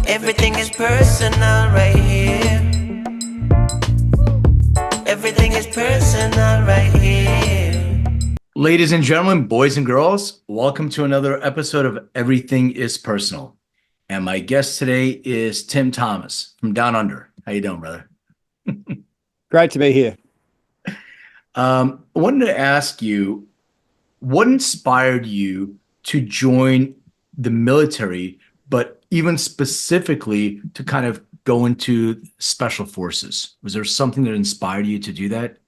Everything is personal right here. Everything is personal right here. Ladies and gentlemen, boys and girls, welcome to another episode of Everything is Personal. And my guest today is Tim Thomas from Down Under. How you doing, brother? Great to be here. I wanted to ask you, what inspired you to join the military, but even specifically to kind of go into special forces? Was there something that inspired you to do that?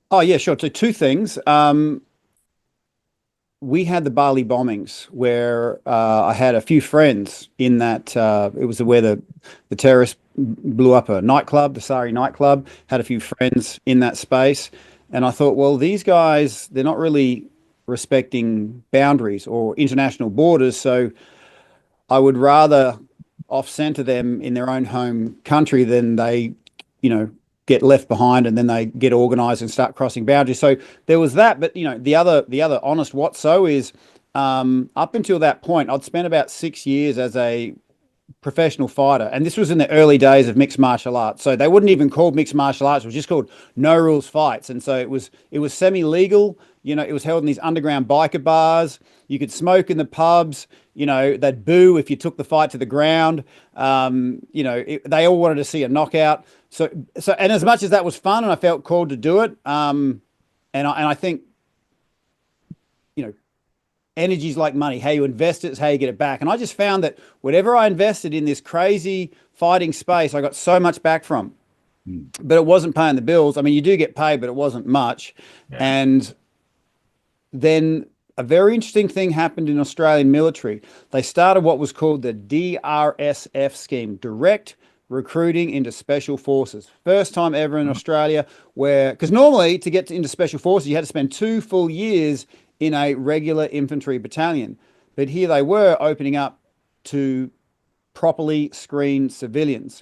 Oh, yeah, sure. So two things. We had the Bali bombings where I had a few friends in that. It was where the terrorists blew up a nightclub, the Sari nightclub, had a few friends in that space. And I thought, well, these guys, they're not really respecting boundaries or international borders. So I would rather off-center them in their own home country than they, get left behind and then they get organized and start crossing boundaries. So there was that. But, the other honest whatso is up until that point, I'd spent about 6 years as a professional fighter. And this was in the early days of mixed martial arts. So they wouldn't even call mixed martial arts. It was just called no rules fights. And so it was semi-legal. It was held in these underground biker bars. You could smoke in the pubs. They'd boo if you took the fight to the ground. They all wanted to see a knockout. So, and as much as that was fun and I felt called to do it, and I think, energy's like money. How you invest it is how you get it back. And I just found that whatever I invested in this crazy fighting space, I got so much back from. But it wasn't paying the bills. I mean, you do get paid, but it wasn't much. Yeah. And then a very interesting thing happened in Australian military. They started what was called the DRSF scheme, Direct Recruiting into Special Forces. First time ever in Australia because normally to get into Special Forces, you had to spend 2 full years in a regular infantry battalion. But here they were opening up to properly screened civilians.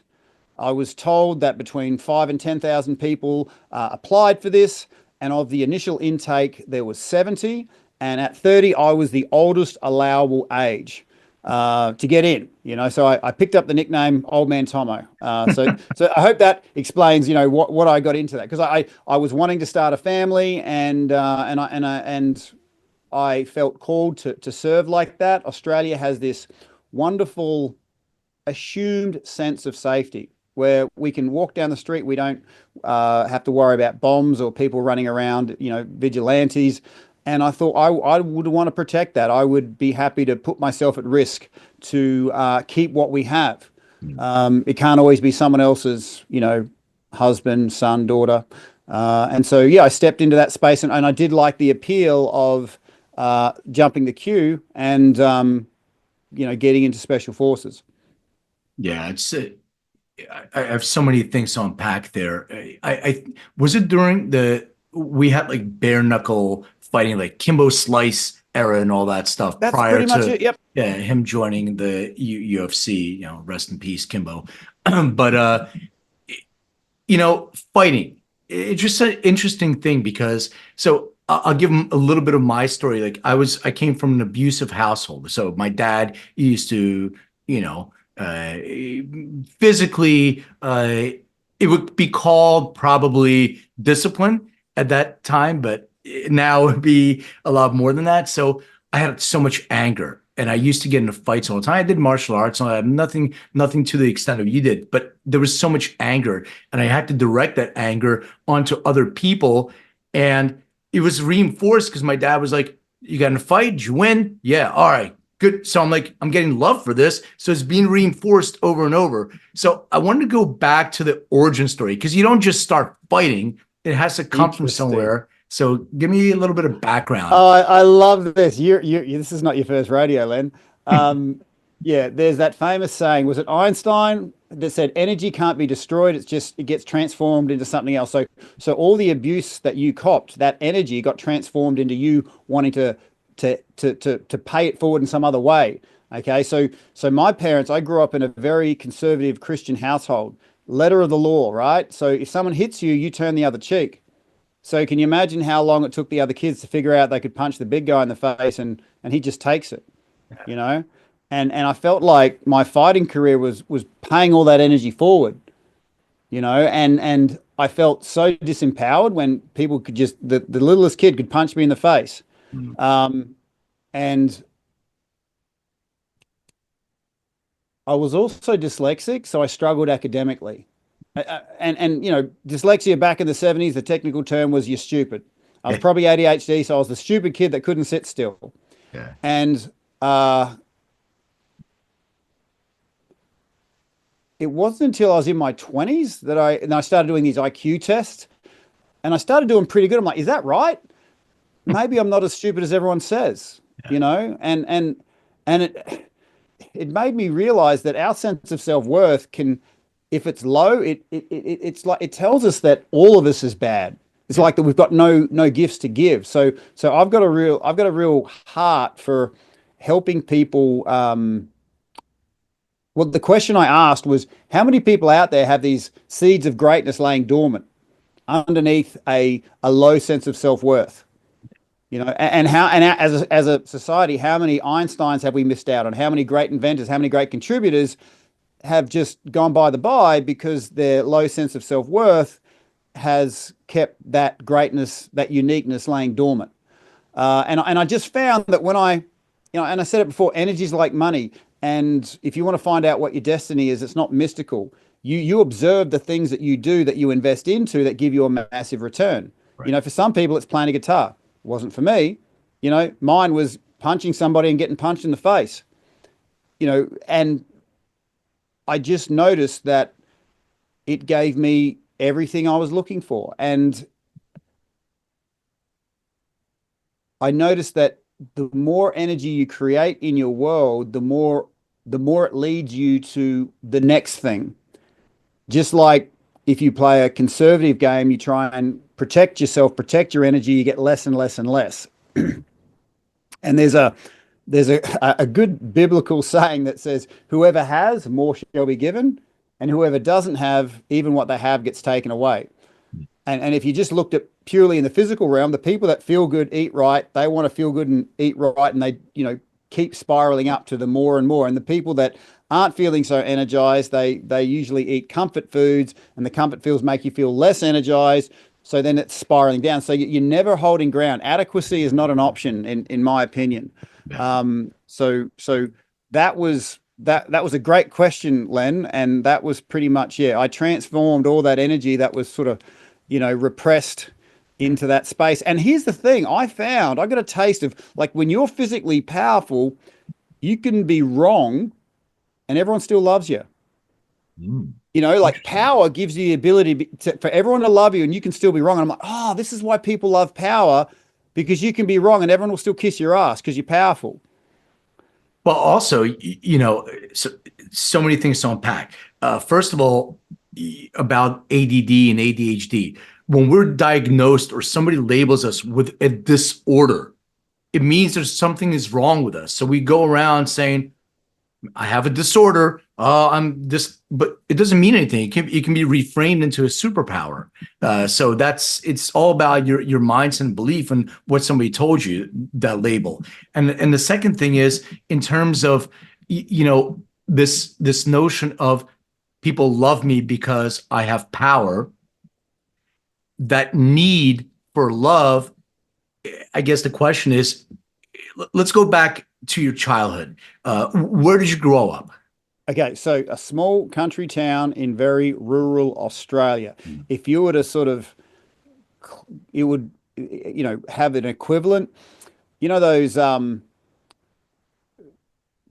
I was told that between 5,000 and 10,000 people applied for this. And of the initial intake, there was 70. And at 30, I was the oldest allowable age to get in. So I picked up the nickname Old Man Tomo. So I hope that explains, what I got into that, because I was wanting to start a family and I felt called to serve like that. Australia has this wonderful assumed sense of safety where we can walk down the street. We don't have to worry about bombs or people running around, vigilantes. And I thought I would want to protect that. I would be happy to put myself at risk to keep what we have. It can't always be someone else's, husband, son, daughter. And so, I stepped into that space and I did like the appeal of jumping the queue and, getting into special forces. Yeah, I have so many things to unpack there. I was it during we had like bare-knuckle fighting, like Kimbo Slice era and all that stuff. That's prior pretty much to it. Yep. Yeah, him joining the UFC. Rest in peace, Kimbo. But fighting. It's just an interesting thing because I'll give him a little bit of my story. Like I came from an abusive household. So my dad used to, physically, it would be called probably discipline at that time, but now it would be a lot more than that. So I had so much anger and I used to get into fights all the time. I did martial arts and I had nothing to the extent of you did, but there was so much anger and I had to direct that anger onto other people. And it was reinforced because my dad was like, you got in a fight? Did you win? Yeah. All right, good. So I'm like, I'm getting love for this. So it's being reinforced over and over. So I wanted to go back to the origin story because you don't just start fighting. It has to come from somewhere. So give me a little bit of background. Oh, I love this. This is not your first rodeo, Len. There's that famous saying, was it Einstein that said energy can't be destroyed, it gets transformed into something else. So all the abuse that you copped, that energy got transformed into you wanting to pay it forward in some other way. Okay, so my parents, I grew up in a very conservative Christian household, letter of the law, right? So if someone hits you, you turn the other cheek. So can you imagine how long it took the other kids to figure out they could punch the big guy in the face and he just takes it, and I felt like my fighting career was paying all that energy forward, you know, and I felt so disempowered when people could just the littlest kid could punch me in the face. Mm. And I was also dyslexic, so I struggled academically. And you know, dyslexia back in the 70s, the technical term was you're stupid. I was Yeah. probably ADHD, so I was the stupid kid that couldn't sit still. Yeah. And uh, it wasn't until I was in my 20s that I started doing these IQ tests, and I started doing pretty good. I'm like, is that right? Maybe I'm not as stupid as everyone says, Yeah. you know? And it made me realize that our sense of self-worth can, if it's low, it's like it tells us that all of us is bad. It's Yeah. like that we've got no gifts to give. So I've got a real heart for helping people. Well, the question I asked was, how many people out there have these seeds of greatness laying dormant underneath a low sense of self-worth? You know, and how and as a society, how many Einsteins have we missed out on? How many great inventors, how many great contributors have just gone by the by because their low sense of self-worth has kept that greatness, that uniqueness laying dormant. And I just found that when I, you know, and I said it before, energy is like money. And if you want to find out what your destiny is, it's not mystical. You observe the things that you do that you invest into that give you a massive return. You Right. know, for some people, it's playing a guitar. It wasn't for me. You know, mine was punching somebody and getting punched in the face. You know, and I just noticed that it gave me everything I was looking for. And I noticed that the more energy you create in your world, the more it leads you to the next thing. Just like if you play a conservative game, you try and protect yourself, protect your energy, you get less and less and less. And there's a good biblical saying that says, whoever has, more shall be given, and whoever doesn't have, even what they have gets taken away. And if you just looked at purely in the physical realm, the people that feel good eat right, they want to feel good and eat right, and they, you know, keep spiraling up to the more and more. And the people that aren't feeling so energized, they usually eat comfort foods, and the comfort foods make you feel less energized. So then it's spiraling down. So you're never holding ground. Adequacy is not an option, in my opinion. Yeah. So that was a great question, Len, and that was pretty much, yeah. I transformed all that energy that was sort of, you know, repressed into that space. And here's the thing, I got a taste of, like, when you're physically powerful, you can be wrong and everyone still loves you. Mm. You know, like Interesting. power gives you the ability for everyone to love you and you can still be wrong. And I'm like, oh, this is why people love power, because you can be wrong and everyone will still kiss your ass because you're powerful. Well, also, you know, so many things to unpack. First of all, about ADD and ADHD. When we're diagnosed or somebody labels us with a disorder, it means there's something is wrong with us. So we go around saying, I have a disorder. I'm this, but it doesn't mean anything. It can be reframed into a superpower. So it's all about your mindset and belief and what somebody told you, that label. And the second thing is in terms of you know, this notion of people love me because I have power. That need for love. I guess the question is, let's go back to your childhood. Where did you grow up? Okay, so a small country town in very rural Australia. If you were to sort of, it would, you know, have an equivalent, you know, those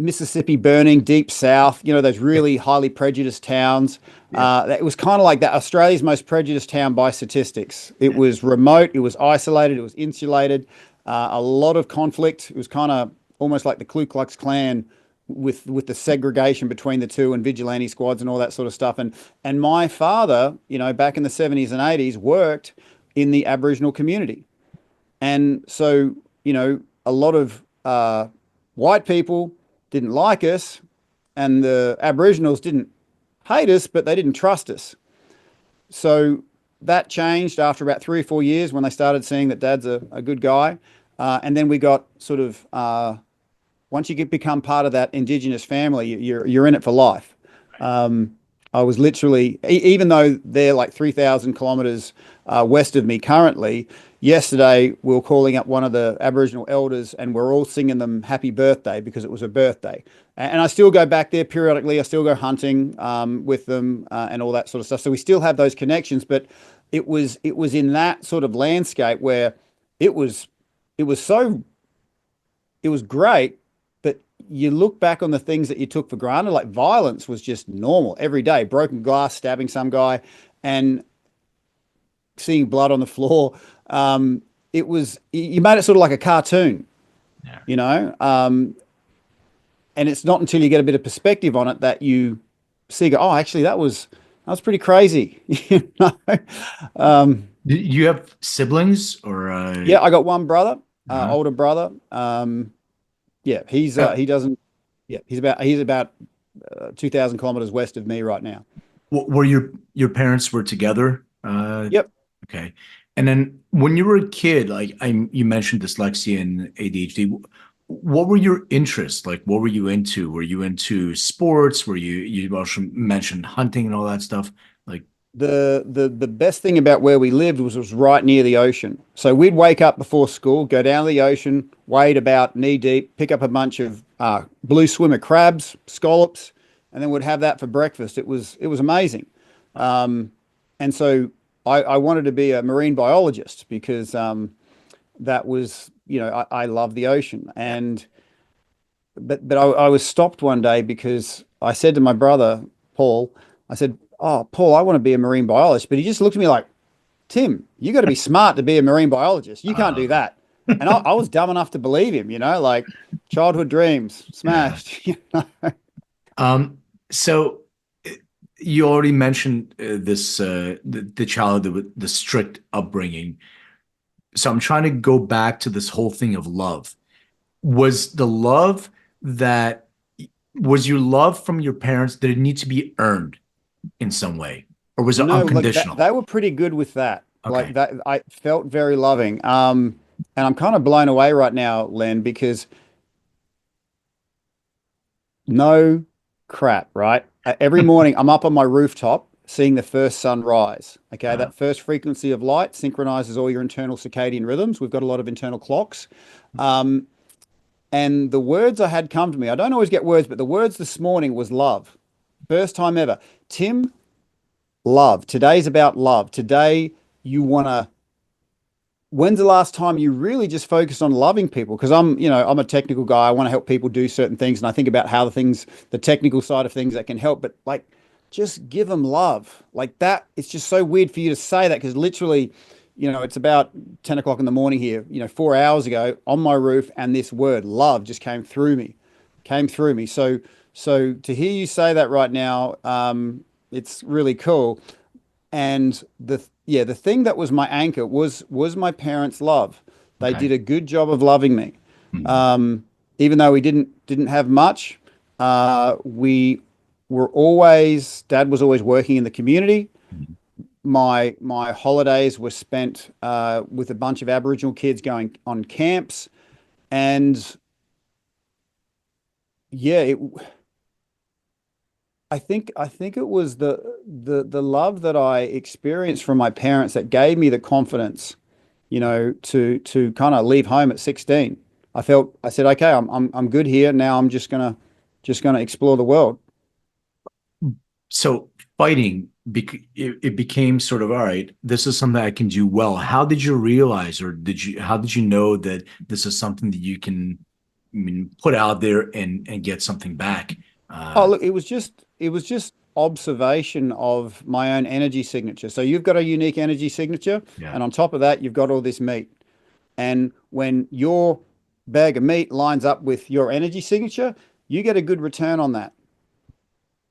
Mississippi burning, deep south, you know, those Yeah. really highly prejudiced towns. Yeah. It was kind of like that. Australia's most prejudiced town by statistics. It Yeah. was remote, it was isolated, it was insulated, a lot of conflict. It was kind of almost like the Ku Klux Klan with the segregation between the two and vigilante squads and all that sort of stuff. And my father, you know, back in the 70s and 80s, worked in the Aboriginal community. And so, you know, a lot of white people didn't like us, and the Aboriginals didn't hate us, but they didn't trust us. So that changed after about 3 or 4 years when they started seeing that Dad's a good guy. And then we got sort of once you become part of that indigenous family, you're in it for life. I was literally, even though they're like 3,000 kilometers west of me currently, yesterday we were calling up one of the Aboriginal elders and we're all singing them happy birthday because it was a birthday. And I still go back there periodically. I still go hunting with them and all that sort of stuff. So we still have those connections, but it was in that sort of landscape where it was it was so it was great, but you look back on the things that you took for granted, like violence was just normal every day, broken glass, stabbing some guy, and seeing blood on the floor. It was, you made it sort of like a cartoon, Yeah. you know? And it's not until you get a bit of perspective on it that you see, oh, actually, that was pretty crazy. You know? Do you have siblings or Yeah, I got one brother, uh, older brother. Yeah, he doesn't. Yeah, he's about 2,000 kilometers west of me right now. were your parents were together? Yep. Okay. And then when you were a kid, like you mentioned dyslexia and ADHD, what were your interests? Like, what were you into? Were you into sports? You also mentioned hunting and all that stuff? Like, The best thing about where we lived was right near the ocean. So we'd wake up before school, go down to the ocean, wade about knee deep, pick up a bunch of blue swimmer crabs, scallops, and then we'd have that for breakfast. It was amazing. And so I wanted to be a marine biologist because that was, I love the ocean. And but I was stopped one day because I said to my brother, Paul, I said, "Oh, Paul, I want to be a marine biologist." But he just looked at me like, "Tim, you got to be smart to be a marine biologist. You can't do uh, that." And I was dumb enough to believe him, like childhood dreams yeah. smashed. You know? So you already mentioned this the childhood with the strict upbringing. So I'm trying to go back to this whole thing of love. Was the love that was your love from your parents, did it need to be earned in some way? Or was it No, like that, unconditional? they were pretty good with that. Like Okay. that, I felt very loving. And I'm kind of blown away right now, Len, because no crap, right? Every morning I'm up on my rooftop seeing the first sunrise. Okay, Uh, that first frequency of light synchronizes all your internal circadian rhythms. We've got a lot of internal clocks. Um, and the words I had come to me, I don't always get words, but the words this morning was love. First time ever. Tim, love. Today's about love. Today you want to when's the last time you really just focused on loving people? Because I'm a technical guy. I want to help people do certain things, and I think about how the technical side of things that can help. But like, just give them love like that. It's just so weird for you to say that because literally, it's about 10 o'clock in the morning here. 4 hours ago on my roof, and this word love just came through me. So to hear you say that right now, it's really cool. And the thing that was my anchor was my parents' love. They okay. did a good job of loving me. Hmm. Um, Even though we didn't have much, we were always dad was always working in the community. My holidays were spent with a bunch of Aboriginal kids going on camps, and yeah, I think it was the love that I experienced from my parents that gave me the confidence, to kind of leave home at 16. I said, okay, I'm good here. Now I'm just gonna explore the world. So fighting, it became sort of, all right, this is something I can do well. How did you realize, or how did you know that this is something that you can, I mean, put out there and get something back? Oh, Uh, look, it was just observation of my own energy signature. So you've got a unique energy signature, yeah. and on top of that, you've got all this meat. And when your bag of meat lines up with your energy signature, you get a good return on that.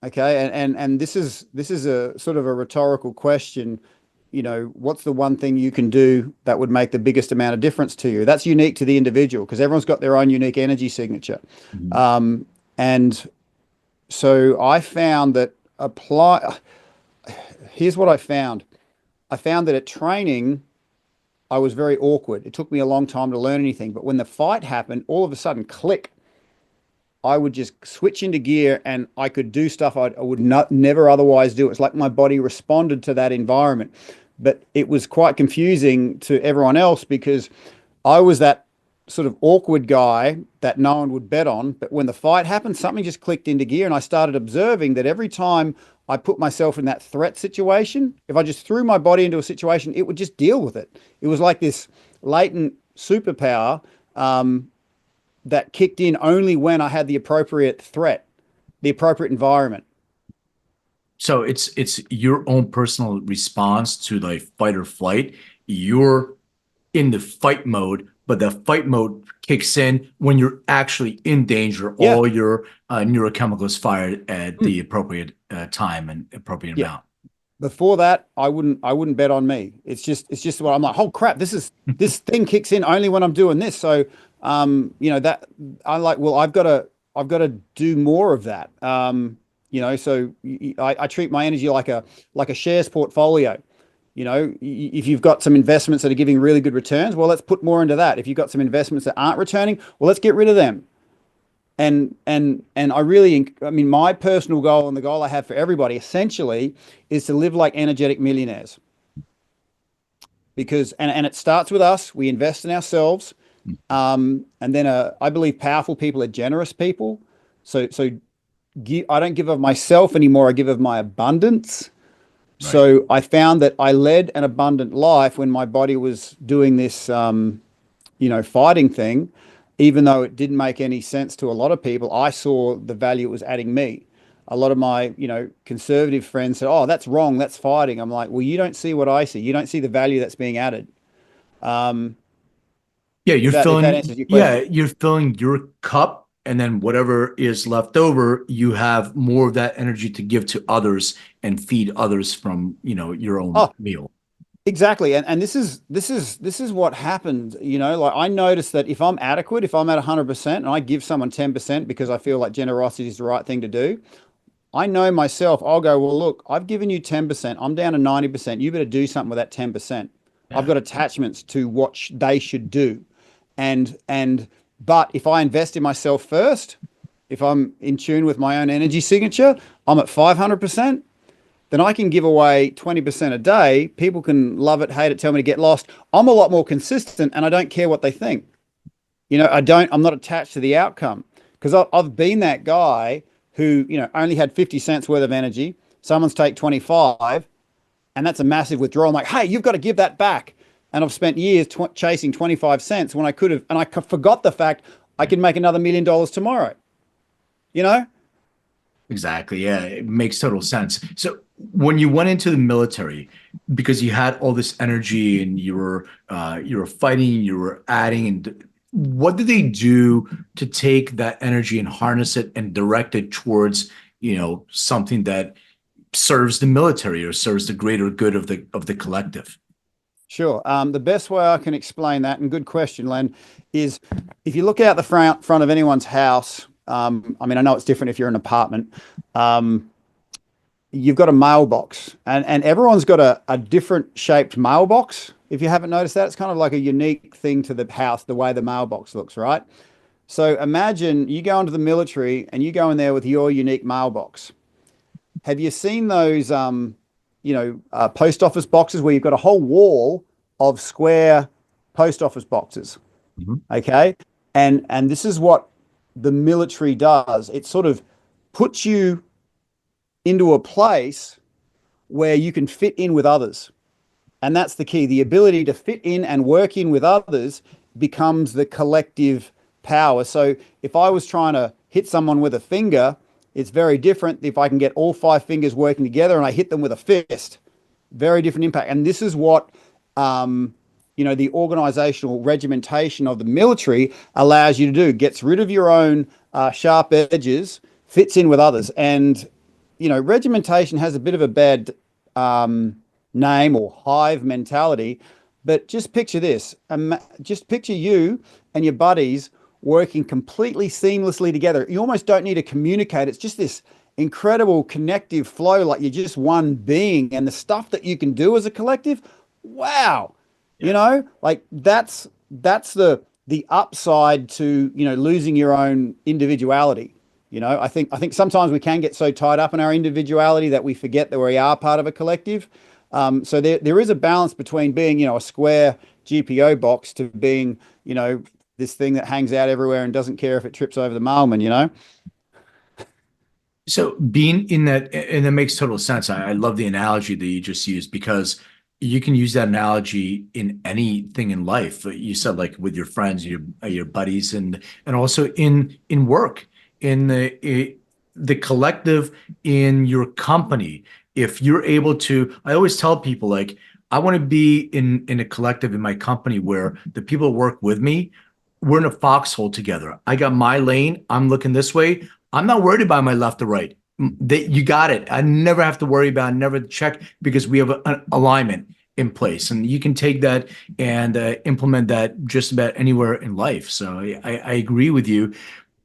Okay. And this is a sort of a rhetorical question. What's the one thing you can do that would make the biggest amount of difference to you? That's unique to the individual because everyone's got their own unique energy signature. Mhm. And so I found that here's what I found. I found that at training, I was very awkward. It took me a long time to learn anything, but when the fight happened, all of a sudden, click, I would just switch into gear and I could do stuff I would not never otherwise do. It's like my body responded to that environment. But it was quite confusing to everyone else because I was that sort of awkward guy that no one would bet on. But when the fight happened, something just clicked into gear and I started observing that every time I put myself in that threat situation, if I just threw my body into a situation, it would just deal with it. It was like this latent superpower that kicked in only when I had the appropriate threat, the appropriate environment. So it's your own personal response to like fight or flight. You're in the fight mode, but the fight mode kicks in when you're actually in danger. Yeah. All your neurochemicals fired at the appropriate time and appropriate amount. Before that, I wouldn't bet on me. It's just what I'm like, oh crap, this thing kicks in only when I'm doing this. So that I like, well, I've got to do more of that. So I treat my energy like a shares portfolio. If you've got some investments that are giving really good returns, well, let's put more into that. If you've got some investments that aren't returning, well, let's get rid of them. And I mean, my personal goal and the goal I have for everybody essentially is to live like energetic millionaires. Because, and it starts with us, we invest in ourselves. And then I believe powerful people are generous people. So I don't give of myself anymore. I give of my abundance. Right. So I found that I led an abundant life when my body was doing this, fighting thing. Even though it didn't make any sense to a lot of people, I saw the value it was adding me. A lot of my, conservative friends said, "Oh, that's wrong. That's fighting." I'm like, "Well, you don't see what I see. You don't see the value that's being added." You're filling your cup, and then whatever is left over, you have more of that energy to give to others and feed others from, your own meal. Exactly. And this is what happened, like I noticed that if I'm adequate, if I'm at 100% and I give someone 10% because I feel like generosity is the right thing to do, I know myself, I'll go, well, look, I've given you 10%. I'm down to 90%. You better do something with that 10%. Yeah. I've got attachments to what they should do. But if I invest in myself first, if I'm in tune with my own energy signature, I'm at 500%. Then I can give away 20% a day. People can love it, hate it, tell me to get lost. I'm a lot more consistent and I don't care what they think. I'm not attached to the outcome because I've been that guy who, only had 50 cents worth of energy. Someone's take 25 and that's a massive withdrawal. I'm like, hey, you've got to give that back. And I've spent years chasing 25 cents when I could have, and I forgot the fact I could make another $1 million tomorrow, Exactly. Yeah, it makes total sense. So when you went into the military, because you had all this energy and you were fighting, you were adding, and what did they do to take that energy and harness it and direct it towards, something that serves the military or serves the greater good of the collective? Sure. The best way I can explain that, and good question, Len, is if you look out the front of anyone's house. I know it's different if you're in an apartment. You've got a mailbox and everyone's got a different shaped mailbox. If you haven't noticed that, it's kind of like a unique thing to the house, the way the mailbox looks, right? So imagine you go into the military and you go in there with your unique mailbox. Have you seen those, post office boxes where you've got a whole wall of square post office boxes? Mm-hmm. Okay. And this is what the military does. It sort of puts you into a place where you can fit in with others. And that's the key. The ability to fit in and work in with others becomes the collective power. So if I was trying to hit someone with a finger, it's very different if I can get all 5 fingers working together and I hit them with a fist. Very different impact. And this is what the organizational regimentation of the military allows you to do. Gets rid of your own sharp edges, fits in with others. And, regimentation has a bit of a bad name or hive mentality, but just picture this. Just picture you and your buddies working completely seamlessly together. You almost don't need to communicate. It's just this incredible connective flow, like you're just one being, and the stuff that you can do as a collective. Wow. Yeah. Like that's the the upside to, losing your own individuality. I think sometimes we can get so tied up in our individuality that we forget that we are part of a collective. So there is a balance between being, a square GPO box to being, this thing that hangs out everywhere and doesn't care if it trips over the mailman. So being in that, and that makes total sense. I love the analogy that you just used because you can use that analogy in anything in life. You said like with your friends, your buddies, and also in work, in the collective, in your company. If you're able to, I always tell people like I want to be in a collective in my company where the people who work with me, we're in a foxhole together. I got my lane. I'm looking this way. I'm not worried about my left or right. You got it. I never have to worry about, never check because we have an alignment in place, and you can take that and implement that just about anywhere in life. So I agree with you,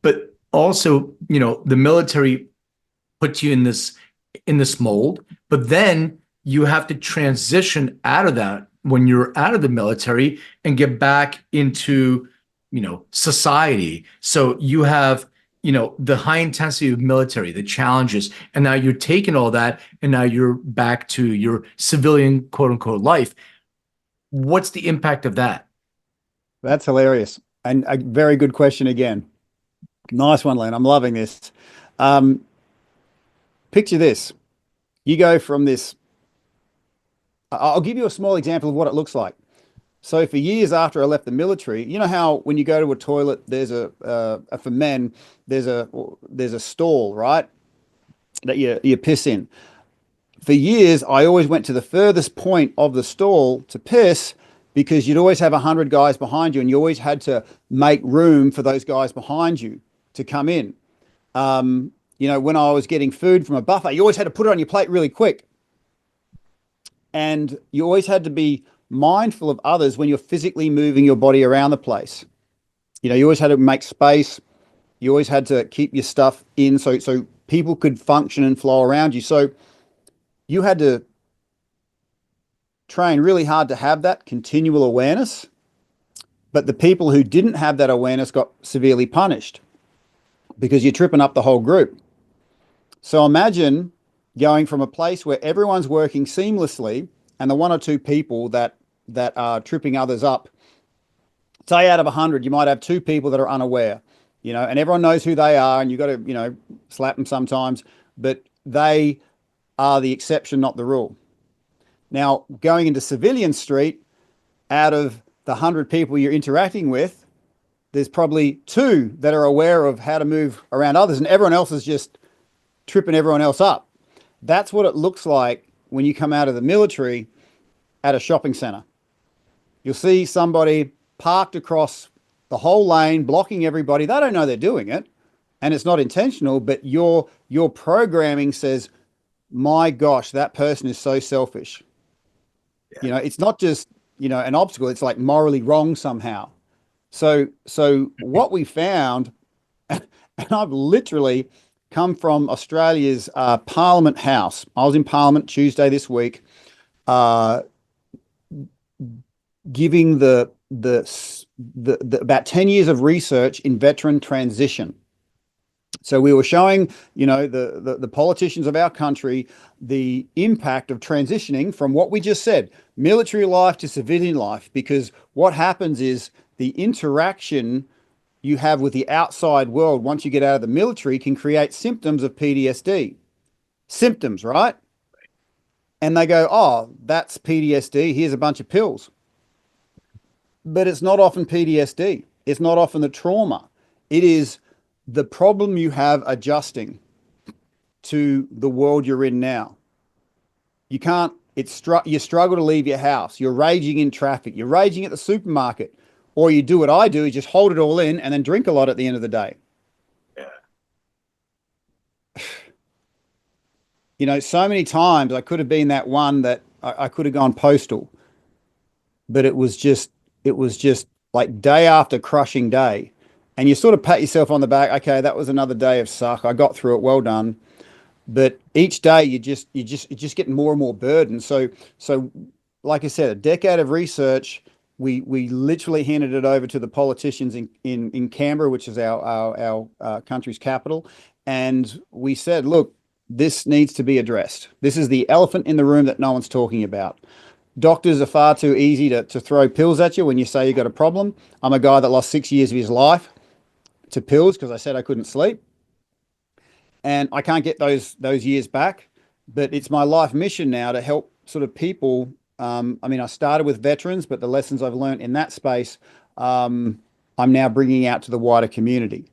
but also, the military puts you in this mold, but then you have to transition out of that when you're out of the military and get back into, society. So you have the high intensity of military, the challenges, and now you're taking all that and now you're back to your civilian quote unquote life. What's the impact of that? That's hilarious. And a very good question again. Nice one, Len. I'm loving this. Picture this. You go from this. I'll give you a small example of what it looks like. So for years after I left the military, you know how when you go to a toilet, there's for men, there's a stall, right? That you piss in. For years, I always went to the furthest point of the stall to piss because you'd always have 100 guys behind you and you always had to make room for those guys behind you to come in. When I was getting food from a buffet, you always had to put it on your plate really quick. And you always had to be mindful of others when you're physically moving your body around the place. You always had to make space. You always had to keep your stuff in so people could function and flow around you. So you had to train really hard to have that continual awareness. But the people who didn't have that awareness got severely punished because you're tripping up the whole group. So imagine going from a place where everyone's working seamlessly and the one or two people that are tripping others up, say out of 100, you might have two people that are unaware, and everyone knows who they are and you got to, slap them sometimes, but they are the exception, not the rule. Now, going into civilian street, out of the 100 people you're interacting with, there's probably two that are aware of how to move around others and everyone else is just tripping everyone else up. That's what it looks like when you come out of the military at a shopping center. You'll see somebody parked across the whole lane, blocking everybody. They don't know they're doing it, and it's not intentional, but your programming says, my gosh, that person is so selfish. Yeah. It's not just, an obstacle. It's like morally wrong somehow. So what we found, and I've literally come from Australia's Parliament House. I was in Parliament Tuesday this week, giving the about 10 years of research in veteran transition. So we were showing, the politicians of our country, the impact of transitioning from what we just said, military life to civilian life, because what happens is the interaction you have with the outside world once you get out of the military can create symptoms of PTSD. Symptoms, right? And they go, oh, that's PTSD. Here's a bunch of pills. But it's not often PTSD. It's not often the trauma. It is the problem you have adjusting to the world you're in now. You can't, you struggle to leave your house. You're raging in traffic. You're raging at the supermarket. Or you do what I do, you just hold it all in and then drink a lot at the end of the day. Yeah. So many times I could have been that one that I could have gone postal, but it was just like day after crushing day. And you sort of pat yourself on the back. Okay, that was another day of suck. I got through it. Well done. But each day you just get more and more burdened. So like I said, a decade of research we literally handed it over to the politicians in Canberra, which is our country's capital, and we said, look, this needs to be addressed. This is the elephant in the room that no one's talking about. Doctors are far too easy to throw pills at you when you say you got a problem. I'm a guy that lost 6 years of his life to pills because I said I couldn't sleep, and I can't get those years back. But it's my life mission now to help sort of people. I mean, I started with veterans, but the lessons I've learned in that space, I'm now bringing out to the wider community.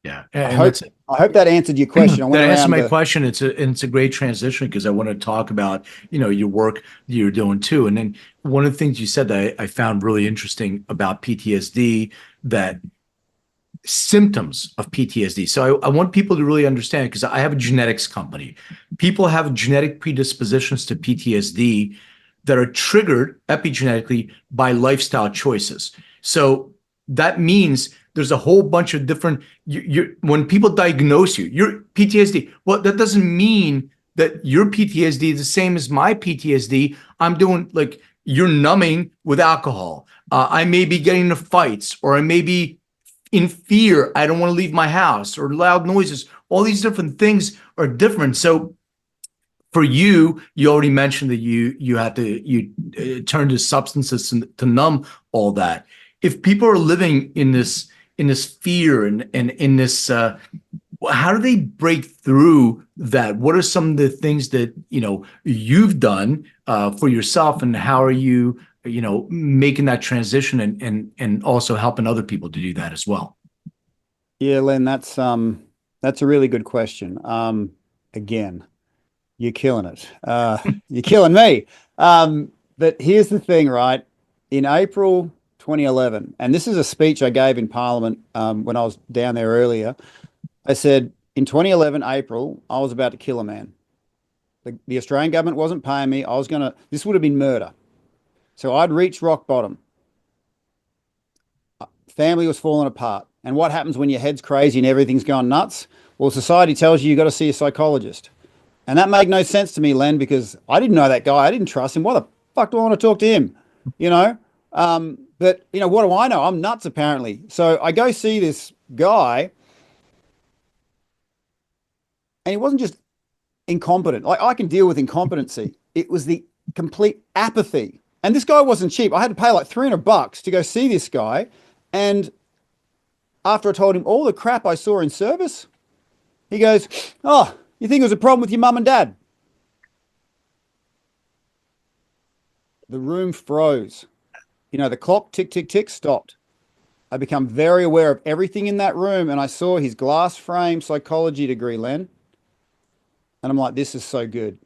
Yeah. I hope that answered your question. I went That answered around my question. It's a great transition because I want to talk about, your work that you're doing too. And then one of the things you said that I found really interesting about PTSD, that symptoms of PTSD. So I want people to really understand, because I have a genetics company. People have genetic predispositions to PTSD that are triggered epigenetically by lifestyle choices. So that means there's a whole bunch of different, when people diagnose you, you're PTSD. Well, that doesn't mean that your PTSD is the same as my PTSD. I'm doing, like, you're numbing with alcohol. I may be getting into fights, or I may be in fear. I don't want to leave my house, or loud noises. All these different things are different. So for you, you already mentioned that you had to turn to substances to numb all that. If people are living in this fear and in this, how do they break through that? What are some of the things that you've done for yourself, and how are you making that transition and also helping other people to do that as well? Yeah, Len, that's a really good question. Again, you're killing it. You're killing me. But here's the thing, right? In April 2011, and this is a speech I gave in Parliament when I was down there earlier. I said, in 2011, April, I was about to kill a man. The Australian government wasn't paying me. This would have been murder. So I'd reached rock bottom. Family was falling apart. And what happens when your head's crazy and everything's going nuts? Well, society tells you got to see a psychologist. And that made no sense to me, Len, because I didn't know that guy. I didn't trust him. Why the fuck do I want to talk to him? But what do I know? I'm nuts, apparently. So I go see this guy, and he wasn't just incompetent. Like, I can deal with incompetency. It was the complete apathy. And this guy wasn't cheap. I had to pay like $300 to go see this guy. And after I told him all the crap I saw in service, he goes, "Oh, you think it was a problem with your mum and dad?" The room froze. The clock, tick, tick, tick, stopped. I become very aware of everything in that room, and I saw his glass frame psychology degree, Len. And I'm like, this is so good.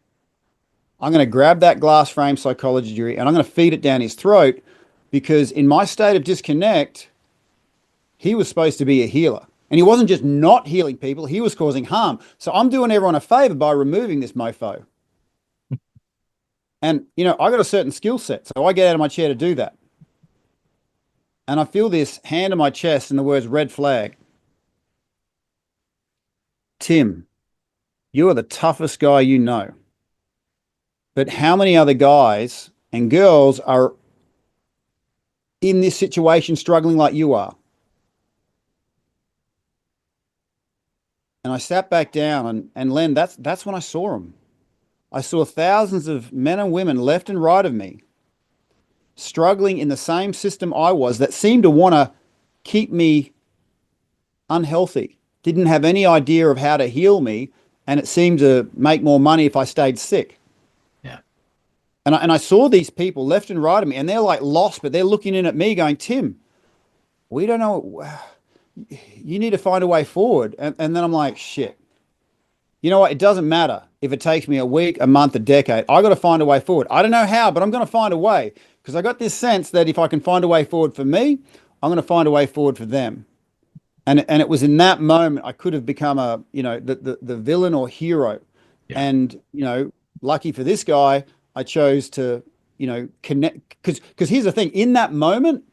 I'm going to grab that glass frame psychology degree and I'm going to feed it down his throat, because in my state of disconnect, he was supposed to be a healer. And he wasn't just not healing people, he was causing harm. So I'm doing everyone a favor by removing this mofo. And, I got a certain skill set, so I get out of my chair to do that. And I feel this hand on my chest and the words red flag. Tim, you are the toughest guy you know. But how many other guys and girls are in this situation struggling like you are? And I sat back down, and Len, that's when I saw them. I saw thousands of men and women left and right of me struggling in the same system I was, that seemed to want to keep me unhealthy, didn't have any idea of how to heal me, and it seemed to make more money if I stayed sick. Yeah. And I saw these people left and right of me, and they're like lost, but they're looking in at me going, "Tim, we don't know. You need to find a way forward." And then I'm like, shit. You know what? It doesn't matter if it takes me a week, a month, a decade. I got to find a way forward. I don't know how, but I'm going to find a way, because I got this sense that if I can find a way forward for me, I'm going to find a way forward for them. And it was in that moment I could have become the villain or hero. Yeah. And, lucky for this guy, I chose to, connect, because here's the thing. In that moment,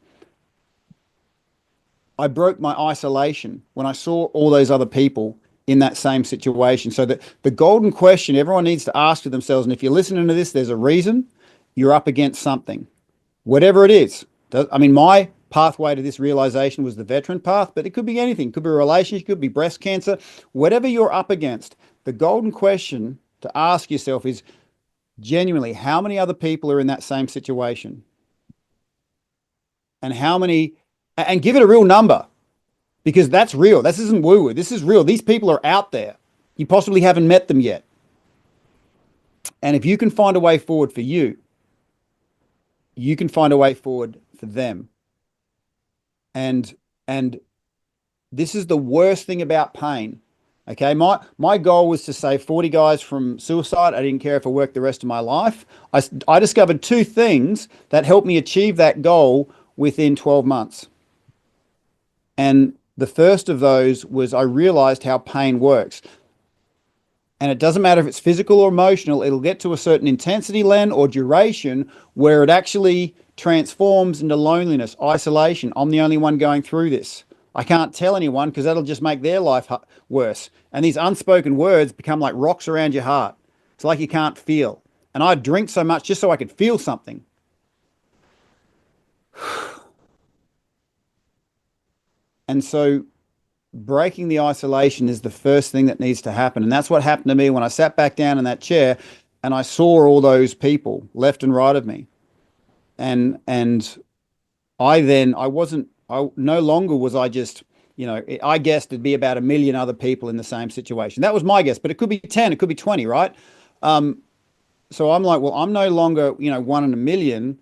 I broke my isolation when I saw all those other people in that same situation. So the golden question everyone needs to ask to themselves, and if you're listening to this, there's a reason you're up against something, whatever it is. I mean, my pathway to this realization was the veteran path, but it could be anything. It could be a relationship, it could be breast cancer, whatever you're up against. The golden question to ask yourself is genuinely, how many other people are in that same situation? And how many, and give it a real number, because that's real. This isn't woo-woo. This is real. These people are out there. You possibly haven't met them yet. And if you can find a way forward for you, you can find a way forward for them. And this is the worst thing about pain. Okay, my goal was to save 40 guys from suicide. I didn't care if I worked the rest of my life. I discovered two things that helped me achieve that goal within 12 months. And the first of those was I realized how pain works. And it doesn't matter if it's physical or emotional, it'll get to a certain intensity, Len, or duration where it actually transforms into loneliness, isolation. I'm the only one going through this. I can't tell anyone because that'll just make their life worse. And these unspoken words become like rocks around your heart. It's like you can't feel. And I'd drink so much just so I could feel something. And so breaking the isolation is the first thing that needs to happen. And that's what happened to me when I sat back down in that chair and I saw all those people left and right of me. And I no longer was I just, I guessed it'd be about 1 million other people in the same situation. That was my guess, but it could be 10, it could be 20, right? So I'm like, well, I'm no longer, 1 in 1 million.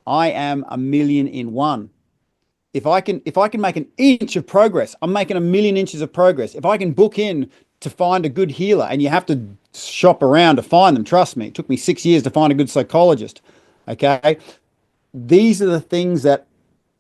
I am 1 million in one. If I can make an inch of progress, I'm making 1 million inches of progress. If I can book in to find a good healer, and you have to shop around to find them, trust me, it took me 6 years to find a good psychologist. Okay. These are the things that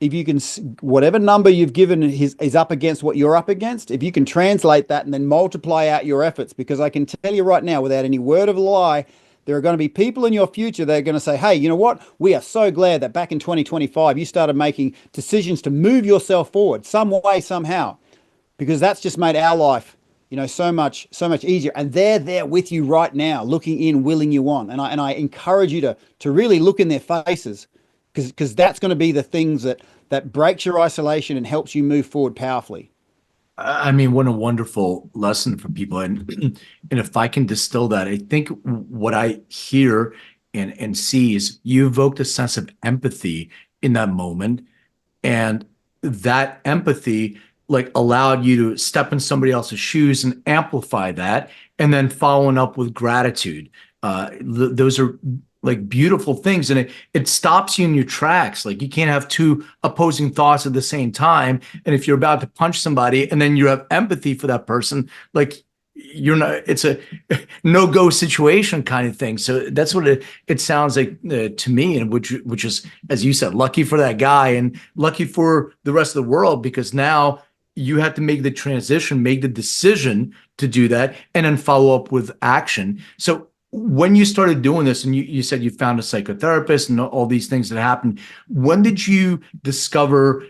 if you can, whatever number you've given is up against what you're up against, if you can translate that and then multiply out your efforts, because I can tell you right now, without any word of a lie, there are going to be people in your future that are going to say, hey, you know what? We are so glad that back in 2025, you started making decisions to move yourself forward some way, somehow, because that's just made our life, so much easier. And they're there with you right now, looking in, willing you on. And I encourage you to really look in their faces, because that's going to be the things that breaks your isolation and helps you move forward powerfully. I mean, what a wonderful lesson for people. And if I can distill that, I think what I hear and see is you evoked a sense of empathy in that moment. And that empathy allowed you to step in somebody else's shoes and amplify that, and then following up with gratitude. Those are beautiful things, and it stops you in your tracks. You can't have two opposing thoughts at the same time. And if you're about to punch somebody and then you have empathy for that person, you're not, it's a no-go situation kind of thing. So that's what it sounds like to me, and which is, as you said, lucky for that guy and lucky for the rest of the world, because now you have to make the transition, make the decision to do that, and then follow up with action. So when you started doing this, and you said you found a psychotherapist and all these things that happened, when did you discover,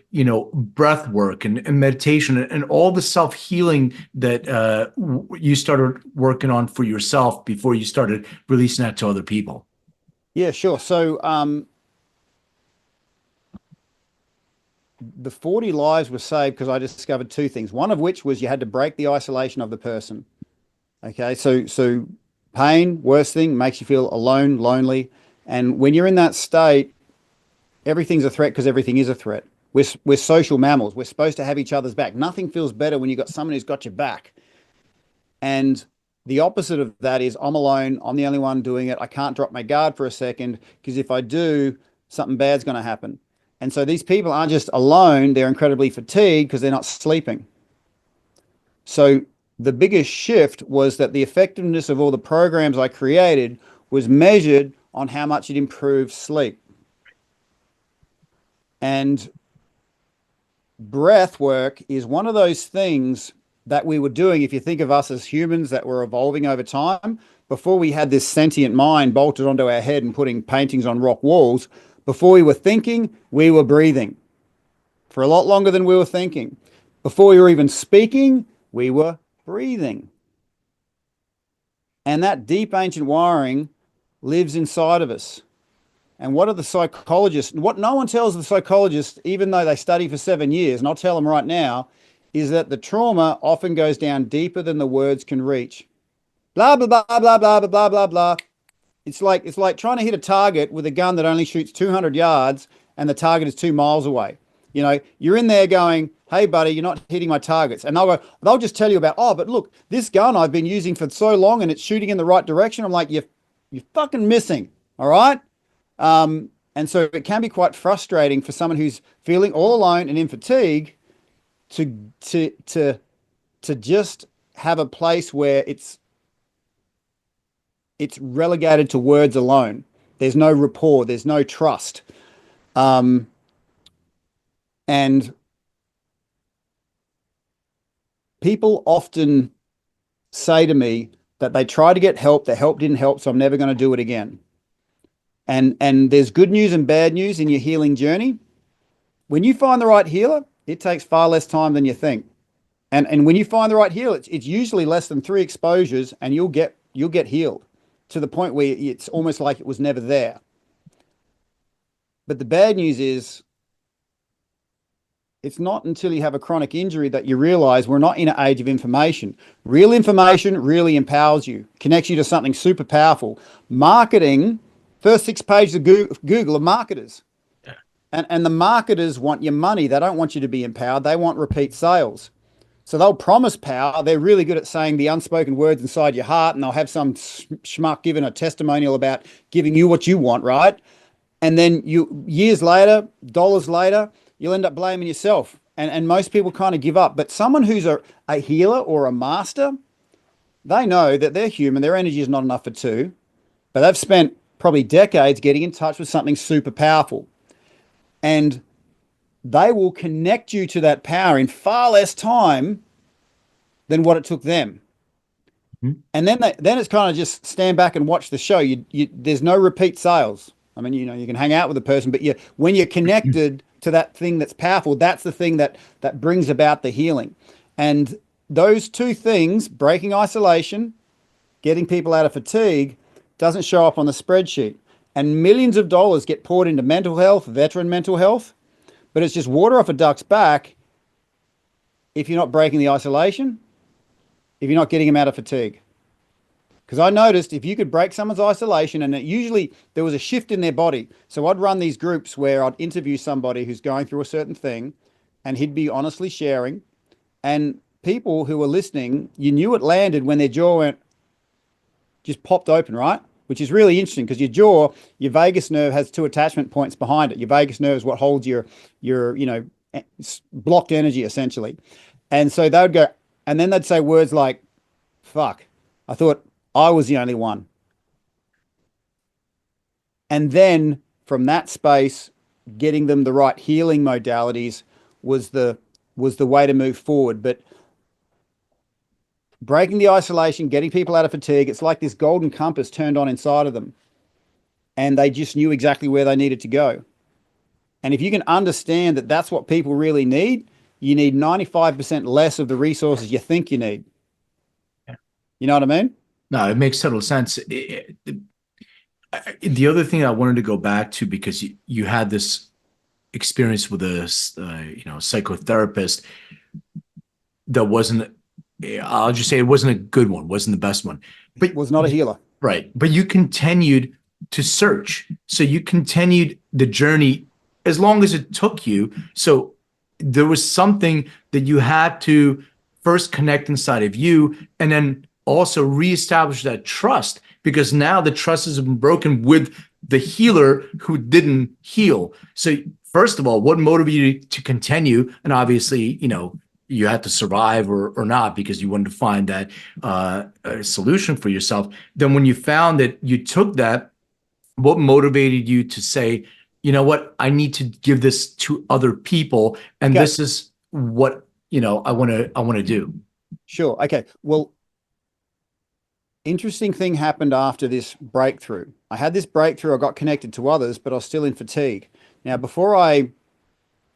breath work and meditation and all the self-healing that you started working on for yourself before you started releasing that to other people? Yeah, sure. So the 40 lives were saved because I discovered two things. One of which was you had to break the isolation of the person. Okay, so pain, worst thing, makes you feel alone, lonely. And when you're in that state, everything's a threat because everything is a threat. We're social mammals. We're supposed to have each other's back. Nothing feels better when you've got someone who's got your back. And the opposite of that is I'm alone. I'm the only one doing it. I can't drop my guard for a second, because if I do, something bad's going to happen. And so these people aren't just alone. They're incredibly fatigued because they're not sleeping. So the biggest shift was that the effectiveness of all the programs I created was measured on how much it improved sleep. And breath work is one of those things that we were doing. If you think of us as humans that were evolving over time, before we had this sentient mind bolted onto our head and putting paintings on rock walls, before we were thinking, we were breathing for a lot longer than we were thinking. Before we were even speaking, we were breathing. And that deep ancient wiring lives inside of us. And what are the psychologists, what no one tells the psychologists, even though they study for 7 years, and I'll tell them right now, is that the trauma often goes down deeper than the words can reach. Blah, blah, blah, blah, blah, blah, blah, blah, blah. It's like trying to hit a target with a gun that only shoots 200 yards and the target is 2 miles away. You know, you're in there going, hey, buddy, you're not hitting my targets. And they'll just tell you about, oh, but look, this gun I've been using for so long and it's shooting in the right direction. I'm like, you're fucking missing. All right. And so it can be quite frustrating for someone who's feeling all alone and in fatigue to just have a place where it's relegated to words alone. There's no rapport. There's no trust. And people often say to me that they try to get help, the help didn't help, so I'm never going to do it again. And there's good news and bad news in your healing journey. When you find the right healer, it takes far less time than you think. And when you find the right healer, it's usually less than 3 exposures and you'll get healed to the point where it's almost like it was never there. But the bad news is it's not until you have a chronic injury that you realize we're not in an age of information. Real information really empowers you, connects you to something super powerful. Marketing, first 6 pages of Google are marketers. Yeah. And the marketers want your money. They don't want you to be empowered. They want repeat sales. So they'll promise power. They're really good at saying the unspoken words inside your heart, and they'll have some schmuck giving a testimonial about giving you what you want, right? And then years later, dollars later, you'll end up blaming yourself. And most people kind of give up. But someone who's a healer or a master, they know that they're human. Their energy is not enough for 2. But they've spent probably decades getting in touch with something super powerful. And they will connect you to that power in far less time than what it took them. Mm-hmm. And then it's kind of just stand back and watch the show. There's no repeat sales. I mean, you know, you can hang out with a person, but when you're connected to that thing that's powerful, that's the thing that brings about the healing. And those 2 things, breaking isolation, getting people out of fatigue, doesn't show up on the spreadsheet. And millions of dollars get poured into mental health, veteran mental health, but it's just water off a duck's back if you're not breaking the isolation, if you're not getting them out of fatigue. Because I noticed if you could break someone's isolation, and usually there was a shift in their body. So I'd run these groups where I'd interview somebody who's going through a certain thing, and he'd be honestly sharing. And people who were listening, you knew it landed when their jaw just popped open, right? Which is really interesting because your vagus nerve has 2 attachment points behind it. Your vagus nerve is what holds your blocked energy essentially. And so they would go, and then they'd say words like, fuck, I thought I was the only one. And then from that space, getting them the right healing modalities was the way to move forward. But breaking the isolation, getting people out of fatigue, it's like this golden compass turned on inside of them. And they just knew exactly where they needed to go. And if you can understand that that's what people really need, you need 95% less of the resources you think you need. Yeah. You know what I mean? No, it makes total sense. The other thing I wanted to go back to, because you had this experience with a psychotherapist that wasn't, I'll just say it wasn't a good one, wasn't the best one. But it was not a healer. Right. But you continued to search. So you continued the journey as long as it took you. So there was something that you had to first connect inside of you, and then also reestablish that trust, because now the trust has been broken with the healer who didn't heal. So first of all, what motivated you to continue? And obviously, you had to survive or not, because you wanted to find that solution for yourself. Then when you found that you took that, what motivated you to say, you know what, I need to give this to other people, and this is what I want to do. Sure. Okay. Well, interesting thing happened after this breakthrough. I had this breakthrough. I got connected to others, but I was still in fatigue. Now, before I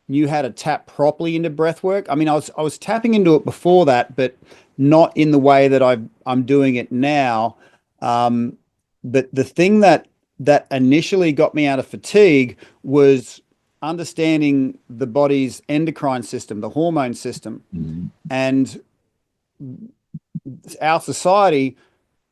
knew how to tap properly into breath work, I mean, I was tapping into it before that, but not in the way that I'm doing it now. But the thing that that initially got me out of fatigue was understanding the body's endocrine system, the hormone system. And our society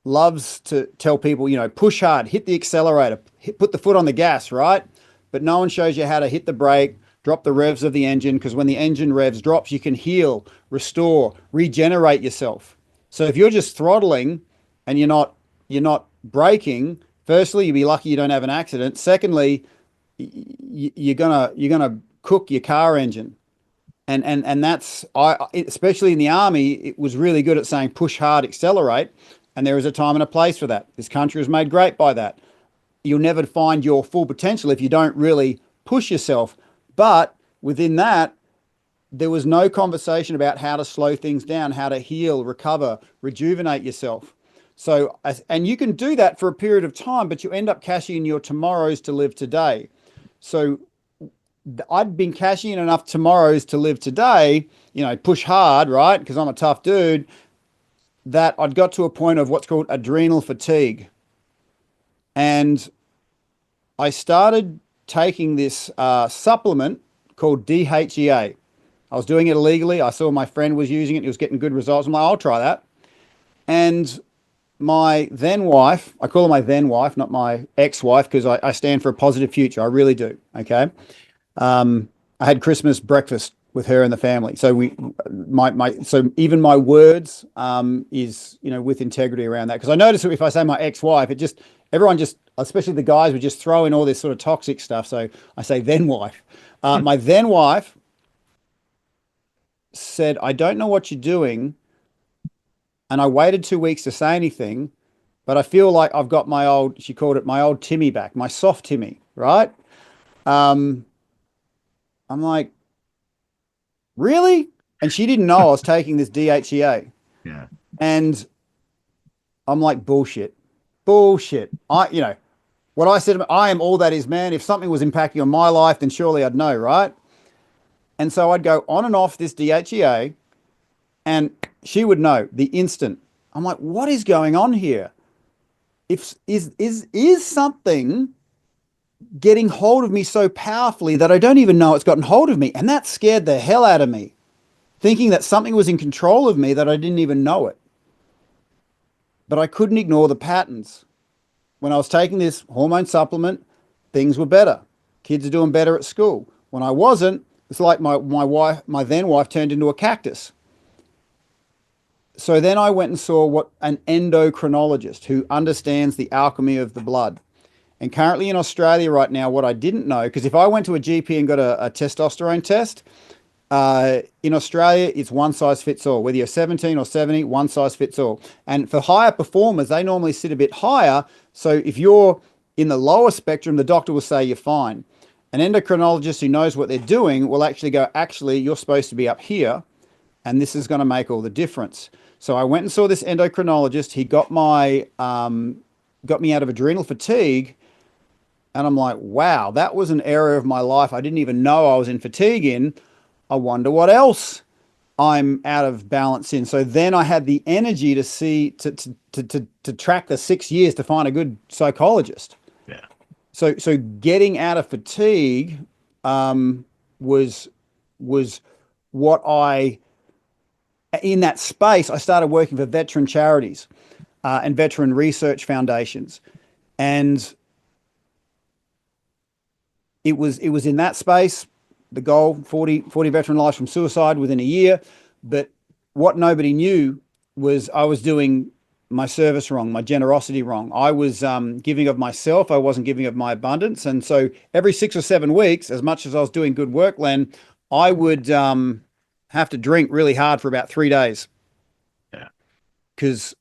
loves to tell people, push hard, hit the accelerator, put the foot on the gas, right? But no one shows you how to hit the brake, drop the revs of the engine, because when the engine revs drops, you can heal, restore, regenerate yourself. So if you're just throttling and you're not braking, firstly, you'd be lucky you don't have an accident. Secondly, you're gonna cook your car engine. And that's especially in the army, it was really good at saying push hard, accelerate, and there is a time and a place for that. This country was made great by that. You'll never find your full potential if you don't really push yourself. But within that, there was no conversation about how to slow things down, how to heal, recover, rejuvenate yourself. So, and you can do that for a period of time, but you end up cashing in your tomorrows to live today. So I'd been cashing in enough tomorrows to live today, push hard, right? Because I'm a tough dude, that I'd got to a point of what's called adrenal fatigue. And I started taking this supplement called DHEA. I was doing it illegally. I saw my friend was using it. He was getting good results. I'm like, I'll try that. And my then wife, I call her my then wife, not my ex-wife, because I stand for a positive future. I really do. Okay. I had Christmas breakfast with her and the family. So so even my words, is, with integrity around that. Cause I notice that if I say my ex-wife, everyone especially the guys would just throw in all this sort of toxic stuff. So I say then wife. My then wife said, I don't know what you're doing. And I waited 2 weeks to say anything, but I feel like I've got she called it my old Timmy back, my soft Timmy, right? I'm like, really? And she didn't know I was taking this DHEA. Yeah. And I'm like, bullshit. What I said, I am all that is man. If something was impacting on my life, then surely I'd know, right? And so I'd go on and off this DHEA, and she would know the instant. I'm like, what is going on here? Is something getting hold of me so powerfully that I don't even know it's gotten hold of me? And that scared the hell out of me, thinking that something was in control of me that I didn't even know it. But I couldn't ignore the patterns. When I was taking this hormone supplement, things were better. Kids are doing better at school. When I wasn't, it's like my then wife turned into a cactus. So then I went and saw an endocrinologist who understands the alchemy of the blood. And currently in Australia right now, what I didn't know, because if I went to a GP and got a testosterone test, in Australia, it's one size fits all. Whether you're 17 or 70, one size fits all. And for higher performers, they normally sit a bit higher. So if you're in the lower spectrum, the doctor will say you're fine. An endocrinologist who knows what they're doing will actually go, actually, you're supposed to be up here, and this is going to make all the difference. So I went and saw this endocrinologist. He got me out of adrenal fatigue. And I'm like, wow, that was an area of my life I didn't even know I was in fatigue in. I wonder what else I'm out of balance in. So then I had the energy to track the 6 years to find a good psychologist. Yeah. So getting out of fatigue was what in that space, I started working for veteran charities and veteran research foundations. And it was in that space, the goal, 40 veteran lives from suicide within a year. But what nobody knew was I was doing my service wrong, my generosity wrong. I was giving of myself. I wasn't giving of my abundance. And so every 6 or 7 weeks, as much as I was doing good work, Len, I would have to drink really hard for about 3 days. Yeah. Because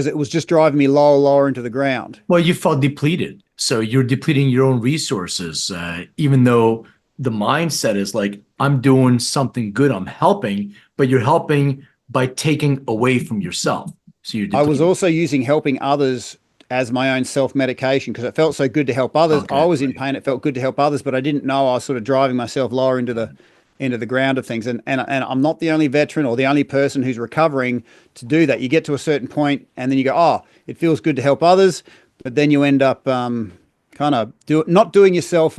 it was just driving me lower into the ground. Well, you felt depleted. So you're depleting your own resources, even though the mindset is like, I'm doing something good, I'm helping, but you're helping by taking away from yourself. So you're depleting. I was also using helping others as my own self-medication because it felt so good to help others. Okay, I was in pain. It felt good to help others, but I didn't know I was sort of driving myself lower into the ground of things. And I'm not the only veteran or the only person who's recovering to do that. You get to a certain point and then you go, oh, it feels good to help others, but then you end up kind of not doing yourself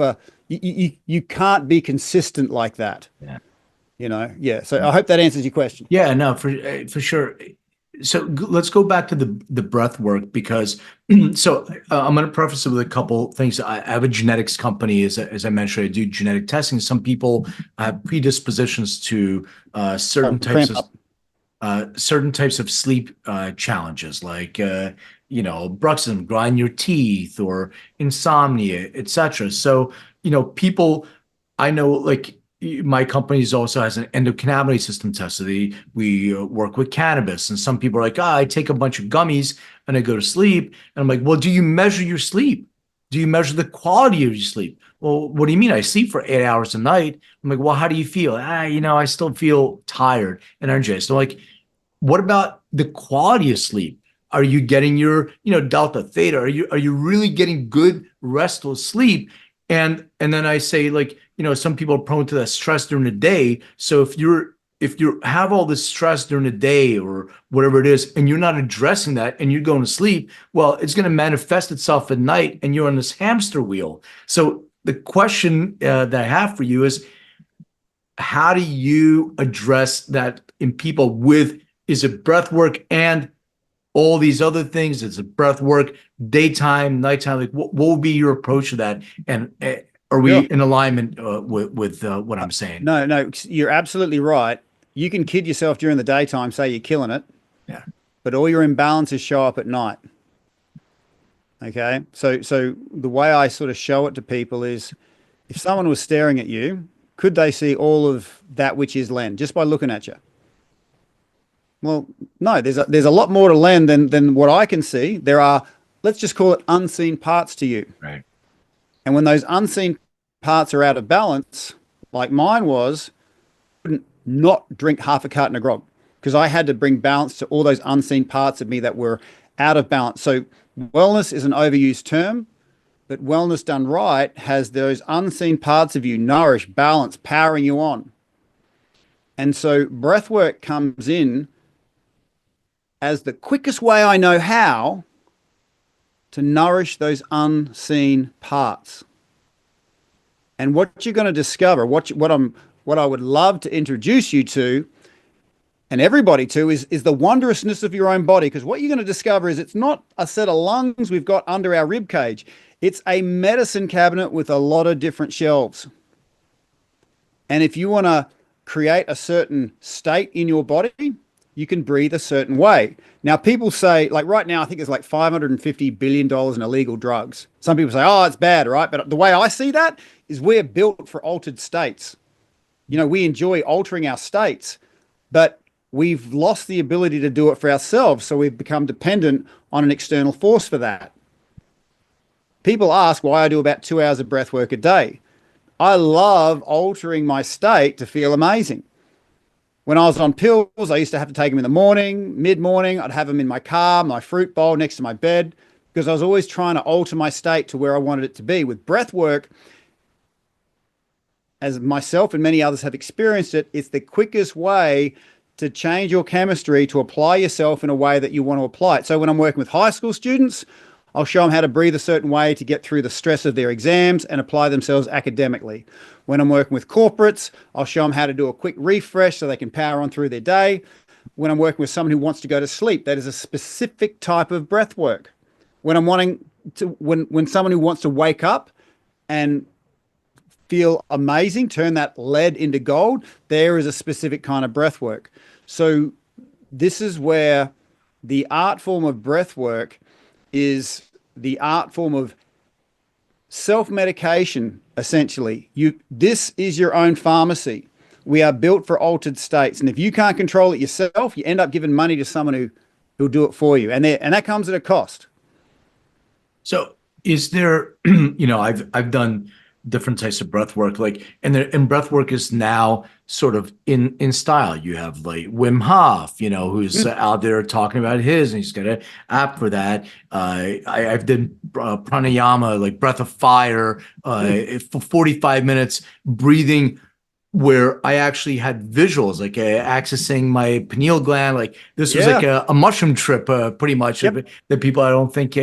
you can't be consistent like that. Yeah. Yeah. So I hope that answers your question. Yeah, no, for sure. So let's go back to the breath work because I'm going to preface it with a couple things. I have a genetics company, as I mentioned. I do genetic testing. Some people have predispositions to certain types of sleep challenges, like bruxism, grind your teeth, or insomnia, etc. So people I know, like my company also has an endocannabinoid system test. So we work with cannabis, and some people are like, I take a bunch of gummies and I go to sleep. And I'm like, well, do you measure your sleep? Do you measure the quality of your sleep? Well, what do you mean? I sleep for 8 hours a night. I'm like, well, how do you feel? I still feel tired and energized. So like, what about the quality of sleep? Are you getting your, delta, theta? Are you really getting good restful sleep? And then I say, like, some people are prone to that stress during the day. So if you have all this stress during the day or whatever it is, and you're not addressing that and you're going to sleep, well, it's going to manifest itself at night and you're on this hamster wheel. So the question that I have for you is, how do you address that in people is it breath work and all these other things? Is it breath work, daytime, nighttime? Like, what would be your approach to that? And are we in alignment with what I'm saying? No, you're absolutely right. You can kid yourself during the daytime, say you're killing it. Yeah. But all your imbalances show up at night. Okay. So the way I sort of show it to people is, if someone was staring at you, could they see all of that which is Len just by looking at you? Well, no, there's a lot more to Len than what I can see. There are, let's just call it, unseen parts to you. Right. And when those unseen parts are out of balance, like mine was, I couldn't not drink half a carton of grog because I had to bring balance to all those unseen parts of me that were out of balance. So wellness is an overused term, but wellness done right has those unseen parts of you nourished, balanced, powering you on. And so breath work comes in as the quickest way I know how to nourish those unseen parts. And what you're going to discover, what I would love to introduce you to, and everybody to, is the wondrousness of your own body. Because what you're going to discover is it's not a set of lungs we've got under our rib cage. It's a medicine cabinet with a lot of different shelves. And if you want to create a certain state in your body, you can breathe a certain way. Now, people say, like right now, I think there's like $550 billion in illegal drugs. Some people say, oh, it's bad, right? But the way I see that is we're built for altered states. We enjoy altering our states, but we've lost the ability to do it for ourselves. So we've become dependent on an external force for that. People ask why I do about 2 hours of breath work a day. I love altering my state to feel amazing. When I was on pills, I used to have to take them in the morning, mid-morning. I'd have them in my car, my fruit bowl next to my bed, because I was always trying to alter my state to where I wanted it to be. With breath work, as myself and many others have experienced it, it's the quickest way to change your chemistry to apply yourself in a way that you want to apply it. So when I'm working with high school students, I'll show them how to breathe a certain way to get through the stress of their exams and apply themselves academically. When I'm working with corporates, I'll show them how to do a quick refresh so they can power on through their day. When I'm working with someone who wants to go to sleep, that is a specific type of breath work. When I'm when someone who wants to wake up and feel amazing, turn that lead into gold, there is a specific kind of breath work. So this is where the art form of breath work is the art form of self-medication, essentially. This is your own pharmacy. We are built for altered states. And if you can't control it yourself, you end up giving money to someone who'll do it for you. And that comes at a cost. So is there, I've done different types of breath work, and breath work is now sort of in style. You have like Wim Hof, who's out there talking about his, and he's got an app for that. I've done pranayama, like breath of fire, for 45 minutes, breathing where I actually had visuals, like accessing my pineal gland. Like this was Yeah. like a mushroom trip, pretty much. Yep. That people I don't think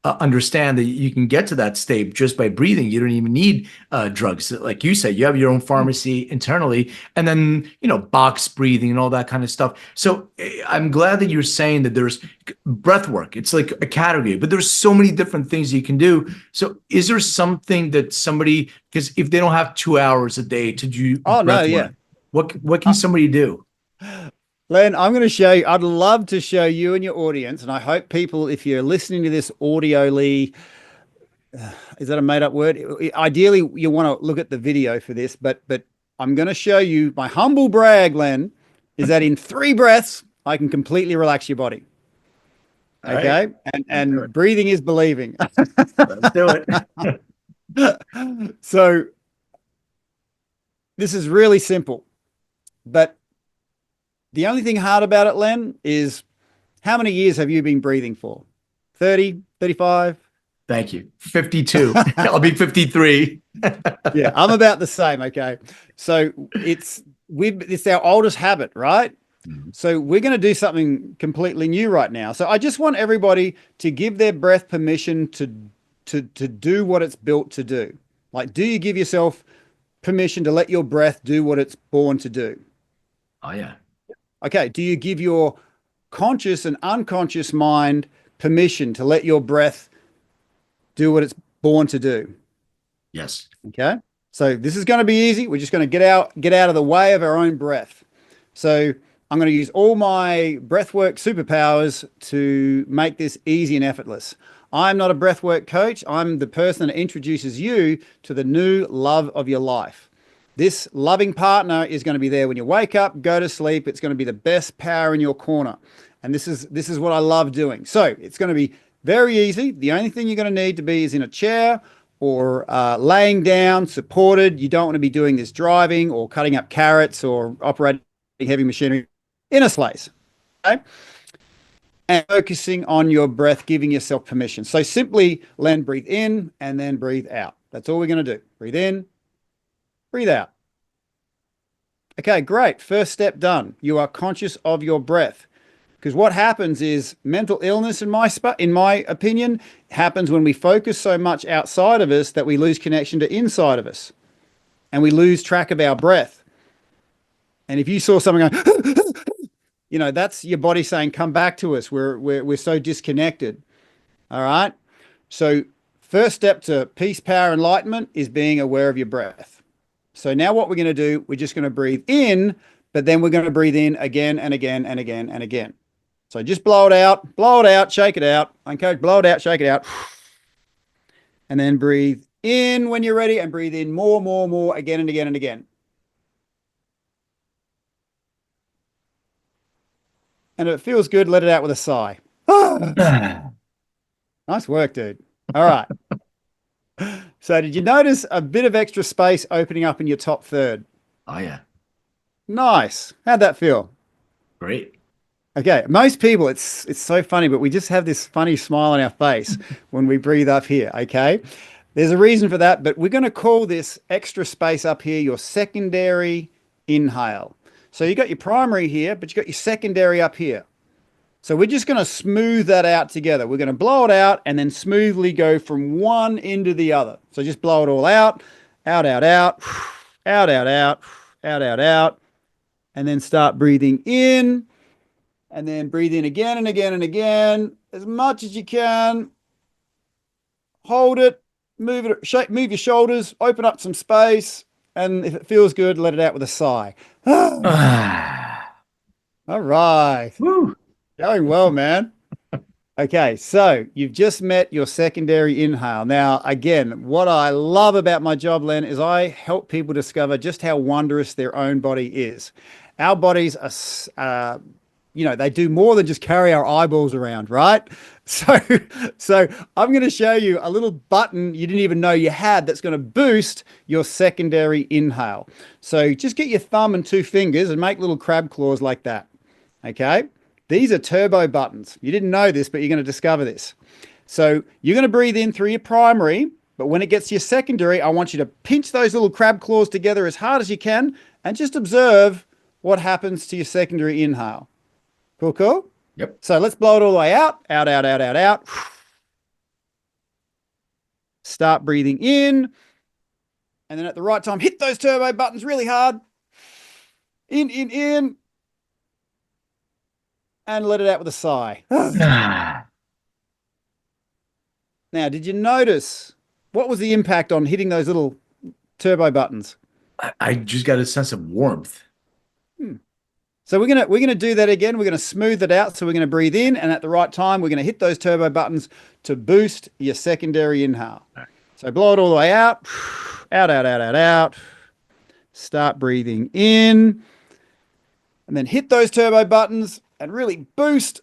understand that you can get to that state just by breathing. You don't even need drugs. Like you said, you have your own pharmacy internally, and then box breathing and all that kind of stuff. So I'm glad that you're saying that there's breath work. It's like a category, but there's so many different things you can do. So is there something that somebody, because if they don't have 2 hours a day to do Oh, no, breath yeah. work, what can somebody do? Len, I'm going to show you. I'd love to show you and your audience, and I hope people, if you're listening to this audioly, is that a made-up word? Ideally, you want to look at the video for this, but I'm going to show you my humble brag, Len, is that in 3 breaths, I can completely relax your body. All Okay, right. and breathing is believing. Let's do it. So this is really simple, but the only thing hard about it, Len, is how many years have you been breathing for? 30, 35? Thank you. 52. I'll be 53. Yeah, I'm about the same. Okay. So it's our oldest habit, right? Mhm. So we're going to do something completely new right now. So I just want everybody to give their breath permission to do what it's built to do. Like, do you give yourself permission to let your breath do what it's born to do? Oh, yeah. Okay. Do you give your conscious and unconscious mind permission to let your breath do what it's born to do? Yes. Okay. So this is going to be easy. We're just going to get out of the way of our own breath. So I'm going to use all my breathwork superpowers to make this easy and effortless. I'm not a breathwork coach. I'm the person that introduces you to the new love of your life. This loving partner is going to be there when you wake up, go to sleep. It's going to be the best power in your corner. And this is what I love doing. So it's going to be very easy. The only thing you're going to need to be is in a chair or laying down, supported. You don't want to be doing this driving or cutting up carrots or operating heavy machinery in a place. Okay? And focusing on your breath, giving yourself permission. So simply, Len, breathe in and then breathe out. That's all we're going to do. Breathe in, breathe out. Okay, great. First step done. You are conscious of your breath. Because what happens is mental illness, in my opinion, happens when we focus so much outside of us that we lose connection to inside of us, and we lose track of our breath. And if you saw someone going, that's your body saying, "Come back to us. We're so disconnected." All right. So first step to peace, power, enlightenment is being aware of your breath. So now what we're going to do, we're just going to breathe in, but then we're going to breathe in again and again and again and again. So just blow it out, shake it out. Okay, blow it out, shake it out. And then breathe in when you're ready and breathe in more, again and again and again. And if it feels good, let it out with a sigh. Nice work, dude. All right. So did you notice a bit of extra space opening up in your top third? Oh, yeah. Nice. How'd that feel? Great. Okay, most people, it's so funny, but we just have this funny smile on our face when we breathe up here, okay? There's a reason for that, but we're going to call this extra space up here your secondary inhale. So you got your primary here, but you got your secondary up here. So we're just going to smooth that out together. We're going to blow it out and then smoothly go from one end to the other. So just blow it all out, out, out, out, out, out, out, out, out, out, and then start breathing in. And then breathe in again and again and again, as much as you can. Hold it, move it, move your shoulders, open up some space, and if it feels good, let it out with a sigh. All right. Woo. Going well, man. Okay, so you've just met your secondary inhale. Now, again, what I love about my job, Len, is I help people discover just how wondrous their own body is. Our bodies are they do more than just carry our eyeballs around, right? So I'm going to show you a little button you didn't even know you had that's going to boost your secondary inhale. So just get your thumb and 2 fingers and make little crab claws like that. Okay? These are turbo buttons. You didn't know this, but you're going to discover this. So you're going to breathe in through your primary, but when it gets to your secondary, I want you to pinch those little crab claws together as hard as you can and just observe what happens to your secondary inhale. Cool, cool? Yep. So let's blow it all the way out. Out, out, out, out, out. Start breathing in. And then at the right time, hit those turbo buttons really hard. In. And let it out with a sigh. Now, did you notice what was the impact on hitting those little turbo buttons? I just got a sense of warmth. So we're gonna do that again. We're gonna smooth it out. So we're gonna breathe in, and at the right time, we're gonna hit those turbo buttons to boost your secondary inhale. So blow it all the way out, out, out, out, out, out. Start breathing in, and then hit those turbo buttons and really boost,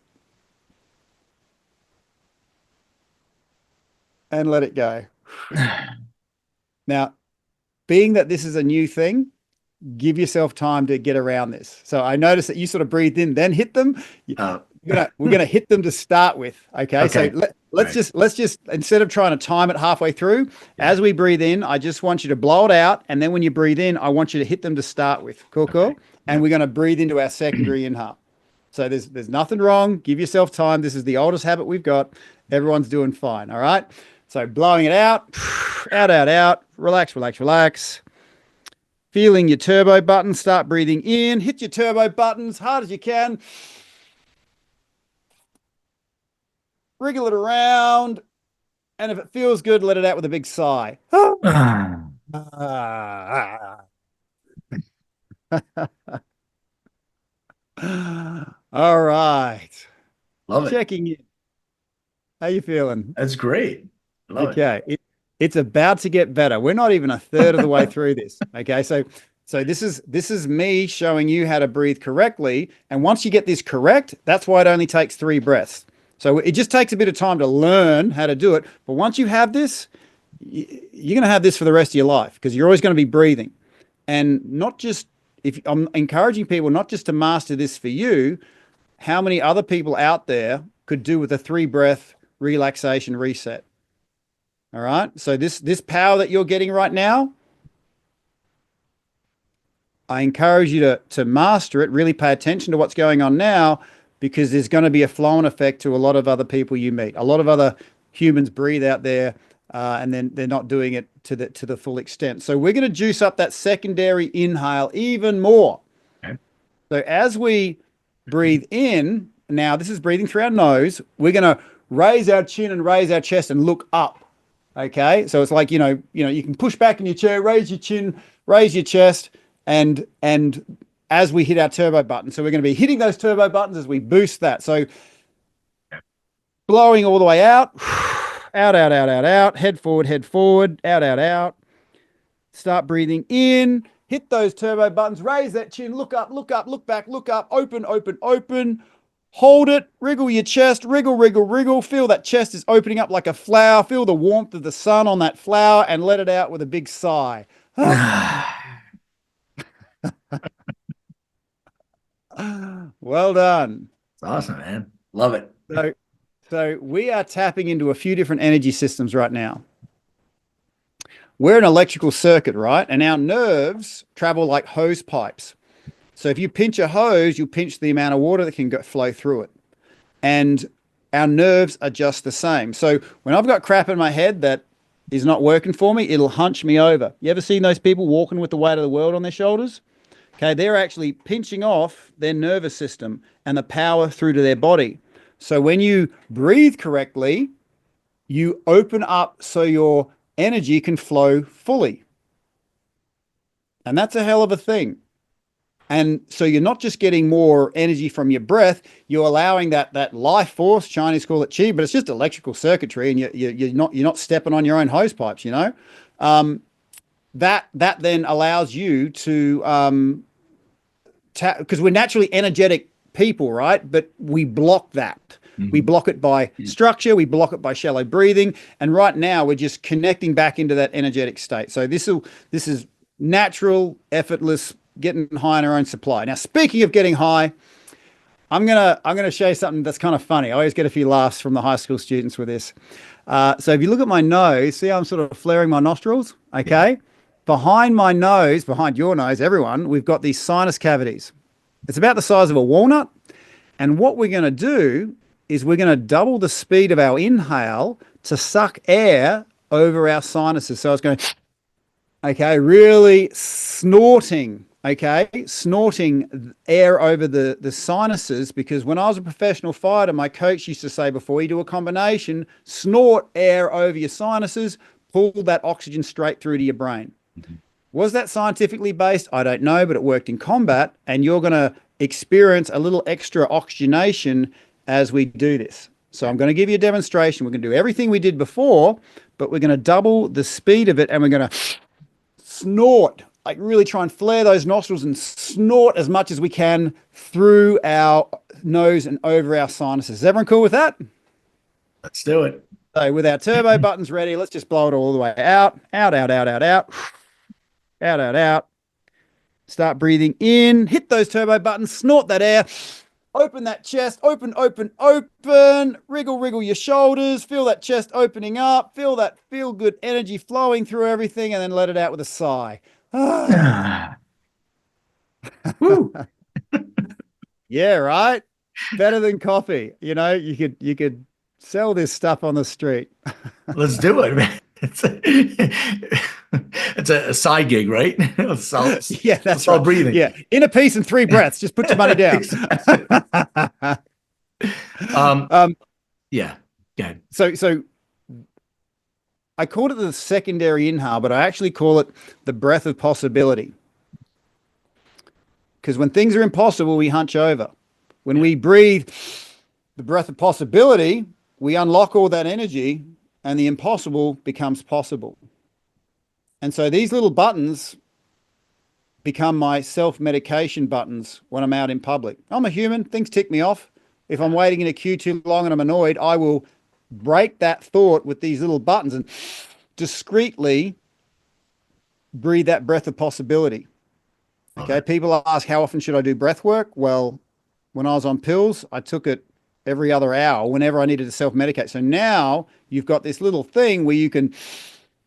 and let it go. Now, being that this is a new thing, give yourself time to get around this. So I noticed that you sort of breathed in, then hit them. We're gonna hit them to start with. Okay. So let's just instead of trying to time it halfway through, as we breathe in, I just want you to blow it out, and then when you breathe in, I want you to hit them to start with. Cool, cool. And we're gonna breathe into our secondary inhale. So there's nothing wrong. Give yourself time. This is the oldest habit we've got. Everyone's doing fine. All right. So blowing it out, out, out, out. Relax, relax, relax. Feeling your turbo button, start breathing in, hit your turbo buttons hard as you can. Wriggle it around. And if it feels good, let it out with a big sigh. All right. Love it. Checking in. How you feeling? That's great. Love it. Okay. It's about to get better. We're not even a third of the way through this. Okay. So this is me showing you how to breathe correctly. And once you get this correct, that's why it only takes 3 breaths. So it just takes a bit of time to learn how to do it. But once you have this, you're going to have this for the rest of your life, because you're always going to be breathing. And not just, if I'm encouraging people not just to master this for you, how many other people out there could do with a 3-breath relaxation reset? All right. So this power that you're getting right now, I encourage you to master it, really pay attention to what's going on now, because there's going to be a flow-on effect to a lot of other people you meet. A lot of other humans breathe out there, and then they're not doing it to the full extent. So we're going to juice up that secondary inhale even more. Okay. So as we breathe in, now this is breathing through our nose, we're going to raise our chin and raise our chest and look up. Okay. So it's like, you can push back in your chair, raise your chin, raise your chest, and as we hit our turbo button. So we're going to be hitting those turbo buttons as we boost that. So blowing all the way out, out, out, out, out, out, head forward, out, out, out. Start breathing in, hit those turbo buttons, raise that chin, look up, look back, look up, open, open, open. Hold it, wriggle your chest, wriggle, wriggle, wriggle. Feel that chest is opening up like a flower. Feel the warmth of the sun on that flower, and let it out with a big sigh. Well done. It's awesome, man. Love it. So we are tapping into a few different energy systems right now. We're an electrical circuit, right? And our nerves travel like hose pipes. So if you pinch a hose, you pinch the amount of water that can flow through it. And our nerves are just the same. So when I've got crap in my head that is not working for me, it'll hunch me over. You ever seen those people walking with the weight of the world on their shoulders? Okay, they're actually pinching off their nervous system and the power through to their body. So when you breathe correctly, you open up so your energy can flow fully. And that's a hell of a thing. And so you're not just getting more energy from your breath, you're allowing that life force, Chinese call it chi, but it's just electrical circuitry, and you're not stepping on your own hose pipes, That then allows you to because we're naturally energetic people, right? But we block that. Mm-hmm. We block it by structure, we block it by shallow breathing, and right now we're just connecting back into that energetic state. So this is natural, effortless, getting high in our own supply. Now, speaking of getting high, I'm gonna show you something that's kind of funny. I always get a few laughs from the high school students with this. So if you look at my nose, see how I'm sort of flaring my nostrils? Okay. Yeah. behind my nose, behind your nose, everyone, we've got these sinus cavities. It's about the size of a walnut. And what we're going to do is we're going to double the speed of our inhale to suck air over our sinuses. So it's going, okay, really snorting, okay, snorting air over the sinuses, because when I was a professional fighter, my coach used to say, before you do a combination, snort air over your sinuses, pull that oxygen straight through to your brain. Was that scientifically based? I don't know, but it worked in combat, and you're going to experience a little extra oxygenation as we do this. So I'm going to give you a demonstration. We're going to do everything we did before, but we're going to double the speed of it, and we're going to snort, like really try and flare those nostrils and snort as much as we can through our nose and over our sinuses. Is everyone cool with that? Let's do it. So with our turbo buttons ready, let's just blow it all the way out, out, out, out, out, out, out, out, out. Start breathing in, hit those turbo buttons, snort that air, open that chest, open, open, open, wriggle, wriggle your shoulders, feel that chest opening up, feel that feel good energy flowing through everything, and then let it out with a sigh. Woo. Yeah, right. Better than coffee. You know, you could sell this stuff on the street. Let's do it, man. It's a side gig, right? Yeah, that's all right. breathing. Yeah, inner peace and 3 breaths. Just put your money down. Yeah. Yeah. So I called it the secondary inhale, but I actually call it the breath of possibility. Because when things are impossible, we hunch over. When we breathe the breath of possibility, we unlock all that energy, and the impossible becomes possible. And so these little buttons become my self-medication buttons when I'm out in public. I'm a human. Things tick me off. If I'm waiting in a queue too long and I'm annoyed, I will break that thought with these little buttons and discreetly breathe that breath of possibility. Okay. People ask, how often should I do breath work? Well, when I was on pills, I took it every other hour whenever I needed to self-medicate. So now you've got this little thing where you can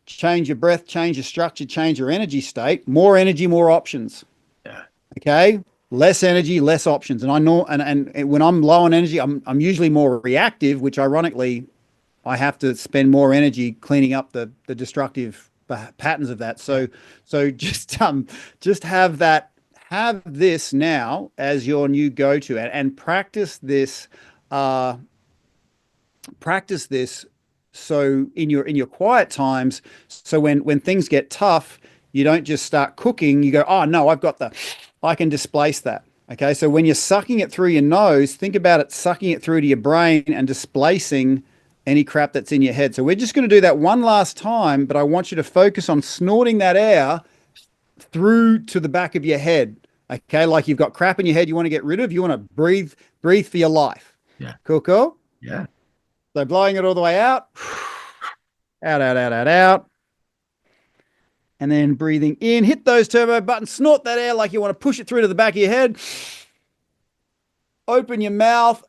change your breath, change your structure, change your energy state. More energy, more options. Yeah. Okay. Less energy, less options. And I know, and when I'm low on energy, I'm usually more reactive, which ironically, I have to spend more energy cleaning up the destructive patterns of that. So just have this now as your new go-to, and practice this. Practice this. So in your quiet times, so when things get tough, you don't just start cooking. You go, oh no, I can displace that. Okay. So when you're sucking it through your nose, think about it, sucking it through to your brain and displacing any crap that's in your head. So we're just going to do that one last time, but I want you to focus on snorting that air through to the back of your head. Okay. Like you've got crap in your head you want to get rid of. You want to breathe for your life. Yeah. Cool. Yeah. So blowing it all the way out, out, out, out, out, out. And then breathing in, hit those turbo buttons, snort that air like you want to push it through to the back of your head. Open your mouth,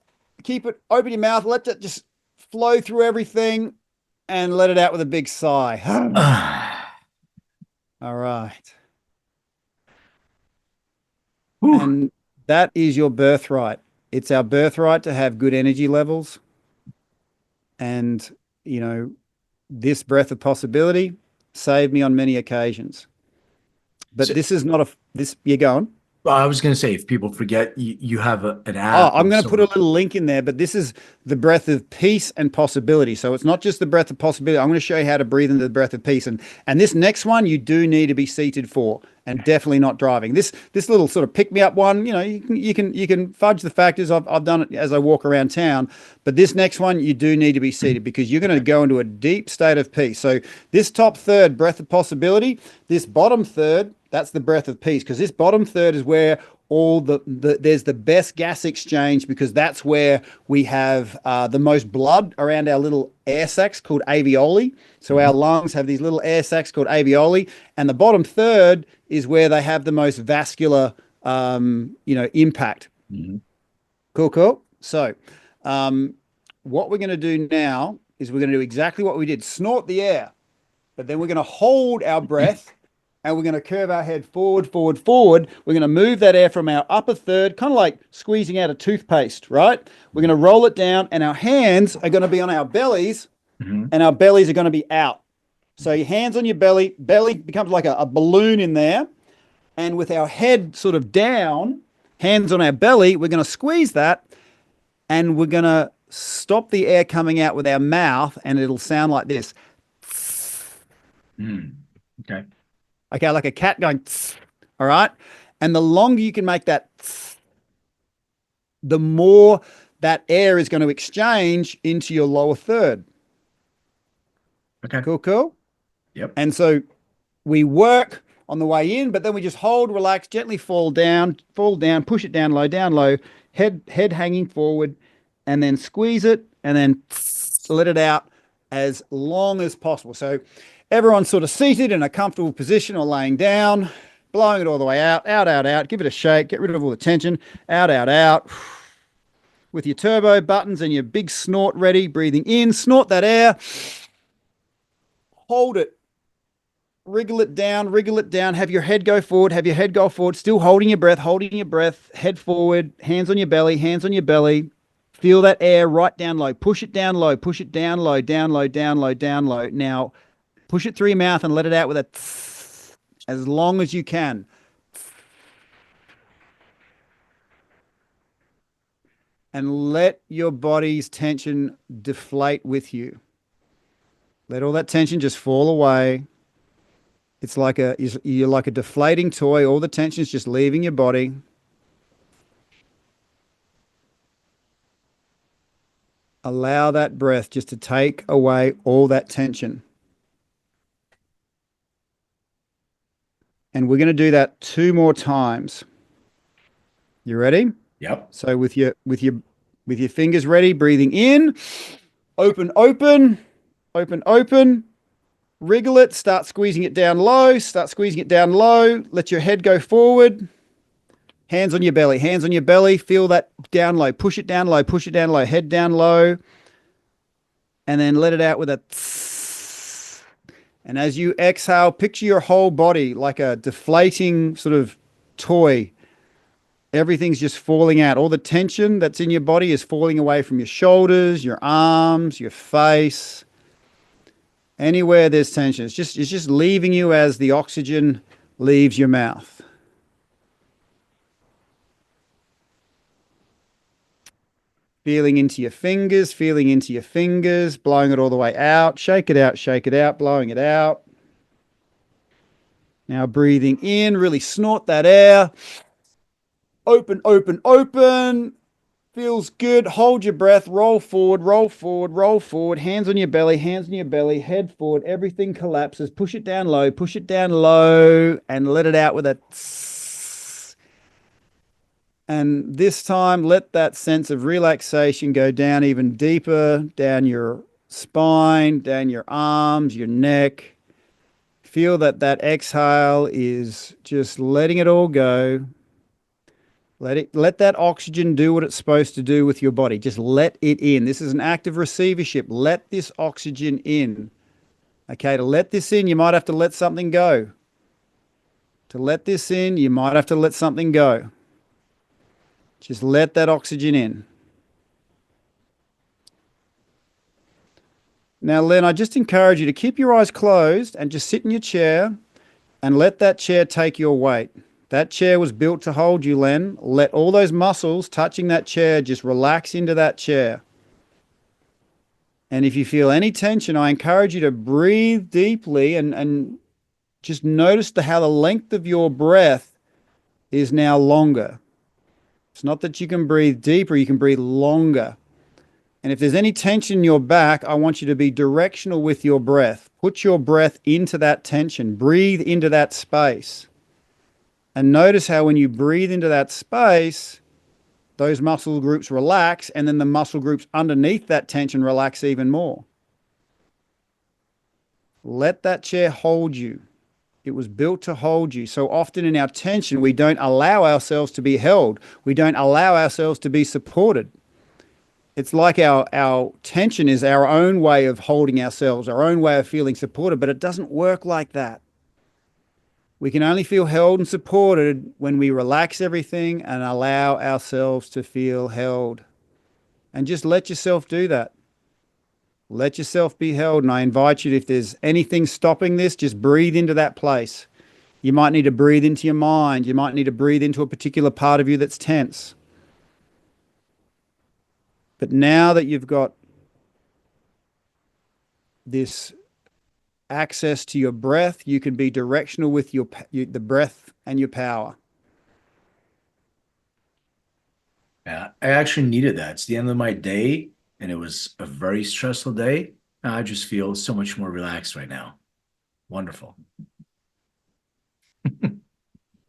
open your mouth, let that just flow through everything, and let it out with a big sigh. All right. Whew. And that is your birthright. It's our birthright to have good energy levels. And, you know, this breath of possibility saved me on many occasions. But So- this is not you're going. Well, I was going to say, if people forget, you have an app. Oh, I'm going to put a little link in there, but this is the breath of peace and possibility. So it's not just the breath of possibility. I'm going to show you how to breathe into the breath of peace. And this next one, you do need to be seated for, and definitely not driving. This little sort of pick me up one, you know, you can fudge the factors. I've done it as I walk around town, but this next one, you do need to be seated, because you're going to go into a deep state of peace. So this top third, breath of possibility, this bottom third, that's the breath of peace, because this bottom third is where all there's the best gas exchange, because that's where we have the most blood around our little air sacs called alveoli. So our lungs have these little air sacs called alveoli, and the bottom third is where they have the most vascular, impact. Mm-hmm. Cool. So what we're going to do now is we're going to do exactly what we did. Snort the air, but then we're going to hold our breath and we're going to curve our head forward, forward, forward. We're going to move that air from our upper third, kind of like squeezing out a toothpaste, right? We're going to roll it down, and our hands are going to be on our bellies, and our bellies are going to be out. So your hands on your belly, belly becomes like a balloon in there. And with our head sort of down, hands on our belly, we're going to squeeze that, and we're going to stop the air coming out with our mouth, and it'll sound like this. Okay. Okay, like a cat going, all right? And the longer you can make that, the more that air is going to exchange into your lower third. Okay. Cool, cool? Yep. And so we work on the way in, but then we just hold, relax, gently fall down, push it down low, head hanging forward, and then squeeze it, and then let it out as long as possible. So everyone's sort of seated in a comfortable position or laying down, blowing it all the way out, out. Give it a shake, get rid of all the tension, out. With your turbo buttons and your big snort ready, breathing in, snort that air, hold it, wriggle it down, have your head go forward, still holding your breath, head forward, hands on your belly, feel that air right down low, push it down low, down low. Now, push it through your mouth and let it out with a as long as you can. And let your body's tension deflate with you. Let all that tension just fall away. It's like you're like a deflating toy. All the tension is just leaving your body. Allow that breath just to take away all that tension. And we're going to do that 2 more times. You ready? Yep. So with your fingers ready, breathing in, open, wriggle it, start squeezing it down low, let your head go forward, hands on your belly, feel that down low, push it down low, head down low, and then let it out with a and as you exhale, picture your whole body like a deflating sort of toy. Everything's just falling out. All the tension that's in your body is falling away from your shoulders, your arms, your face. Anywhere there's tension, it's just leaving you as the oxygen leaves your mouth. Feeling into your fingers, blowing it all the way out. Shake it out, blowing it out. Now breathing in, really snort that air. Open. Feels good. Hold your breath. Roll forward. Hands on your belly. Head forward. Everything collapses. Push it down low. And let it out with a tss. And this time, let that sense of relaxation go down even deeper, down your spine, down your arms, your neck. Feel that exhale is just letting it all go. Let that oxygen do what it's supposed to do with your body. Just let it in. This is an act of receivership. Let this oxygen in. Okay, to let this in, you might have to let something go. Just let that oxygen in. Now, Len, I just encourage you to keep your eyes closed and just sit in your chair and let that chair take your weight. That chair was built to hold you, Len. Let all those muscles touching that chair just relax into that chair. And if you feel any tension, I encourage you to breathe deeply and just notice how the length of your breath is now longer. It's not that you can breathe deeper, you can breathe longer. And if there's any tension in your back, I want you to be directional with your breath. Put your breath into that tension. Breathe into that space. And notice how when you breathe into that space, those muscle groups relax, and then the muscle groups underneath that tension relax even more. Let that chair hold you. It was built to hold you. So often in our tension, we don't allow ourselves to be held. We don't allow ourselves to be supported. It's like our tension is our own way of holding ourselves, our own way of feeling supported, but it doesn't work like that. We can only feel held and supported when we relax everything and allow ourselves to feel held. And just let yourself do that. Let yourself be held. And I invite you, if there's anything stopping this, just breathe into that place. You might need to breathe into your mind. You might need to breathe into a particular part of you that's tense. But now that you've got this access to your breath, you can be directional with the breath and your power. Yeah, I actually needed that. It's the end of my day, and it was a very stressful day. I just feel so much more relaxed right now. Wonderful.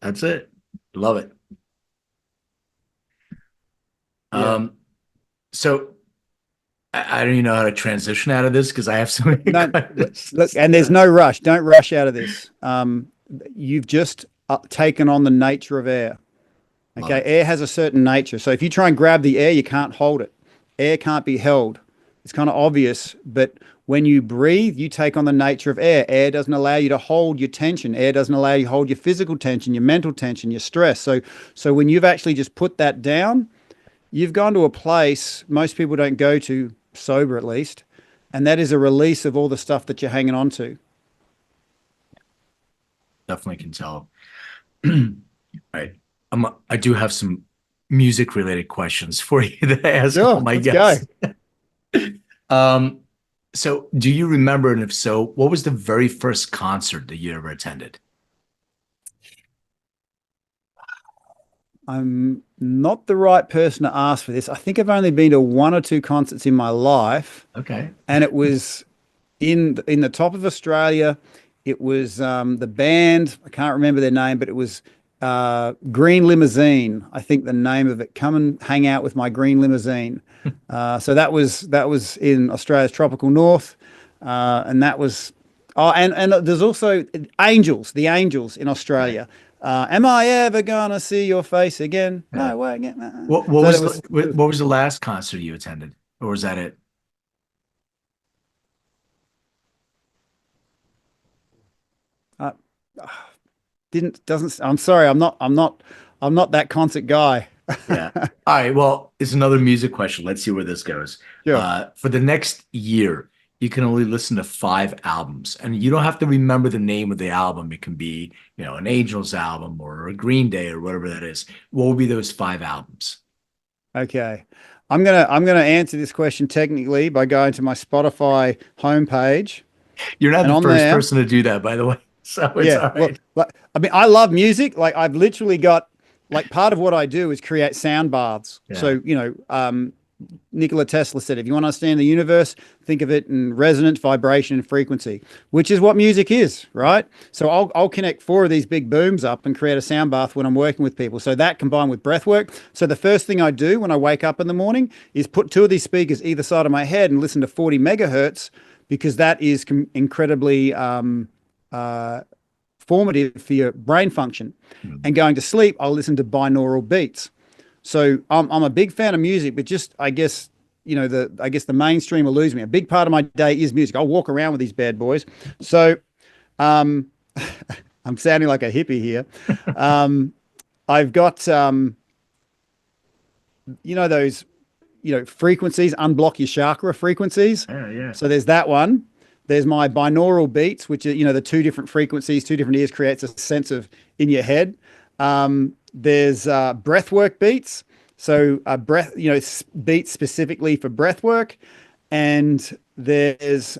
That's it. Love it. Yeah. So I don't even know how to transition out of this because I have so many No, questions. look, and there's no rush. Don't rush out of this. You've just taken on the nature of air. Love Okay, it. air has a certain nature. So if you try and grab the air, you can't hold it. Air can't be held. It's kind of obvious, but when you breathe, you take on the nature of air. Air doesn't allow you to hold your tension. Air doesn't allow you to hold your physical tension, your mental tension, your stress. So when you've actually just put that down, you've gone to a place most people don't go to, sober at least, and that is a release of all the stuff that you're hanging on to. Definitely can tell. Right. I do have some music related questions for you that I ask all Sure, my let's go. guests. So do you remember, and if so, what was the very first concert that you ever attended? I'm not the right person to ask for this. I think I've only been to one or two concerts in my life, Okay. and it was in the top of Australia. It was the band. I can't remember their name, but it was Green Limousine. I think the name of it. Come and hang out with my green limousine. So that was in Australia's tropical north, and that was. Oh, and there's also Angels, the Angels in Right. Australia. Am I ever gonna see your face again? Yeah. No way again. What So was that was, what was the last concert you attended, or was that it? uh, didn't doesn't. I'm sorry. I'm not that concert guy. Yeah. All right. Well, it's another music question. Let's see where this goes. Sure. For the next year, you can only listen to 5 albums, and you don't have to remember the name of the album. It can be, an Angels album or a Green Day or whatever that is. What will be those 5 albums? Okay. I'm gonna answer this question technically by going to my Spotify homepage, You're not and the on first there, person to do that, by the way. So it's yeah. all Well, right. I mean, I love music. Like I've literally got like part of what I do is create sound baths. Yeah. So Nikola Tesla said, if you want to understand the universe, think of it in resonance, vibration, and frequency, which is what music is, right? So I'll connect 4 of these big booms up and create a sound bath when I'm working with people. So that combined with breath work. So the first thing I do when I wake up in the morning is put 2 of these speakers either side of my head and listen to 40 megahertz because that is incredibly formative for your brain function. And going to sleep, I'll listen to binaural beats. So I'm a big fan of music, but just I guess the mainstream will lose me. A big part of my day is music. I'll walk around with these bad boys. So um, I'm sounding like a hippie here. I've got those frequencies, unblock your chakra frequencies. Yeah, yeah. So there's that one. There's my binaural beats, which are the 2 different frequencies, 2 different ears creates a sense of in your head. There's breathwork beats. So beats specifically for breathwork. And there's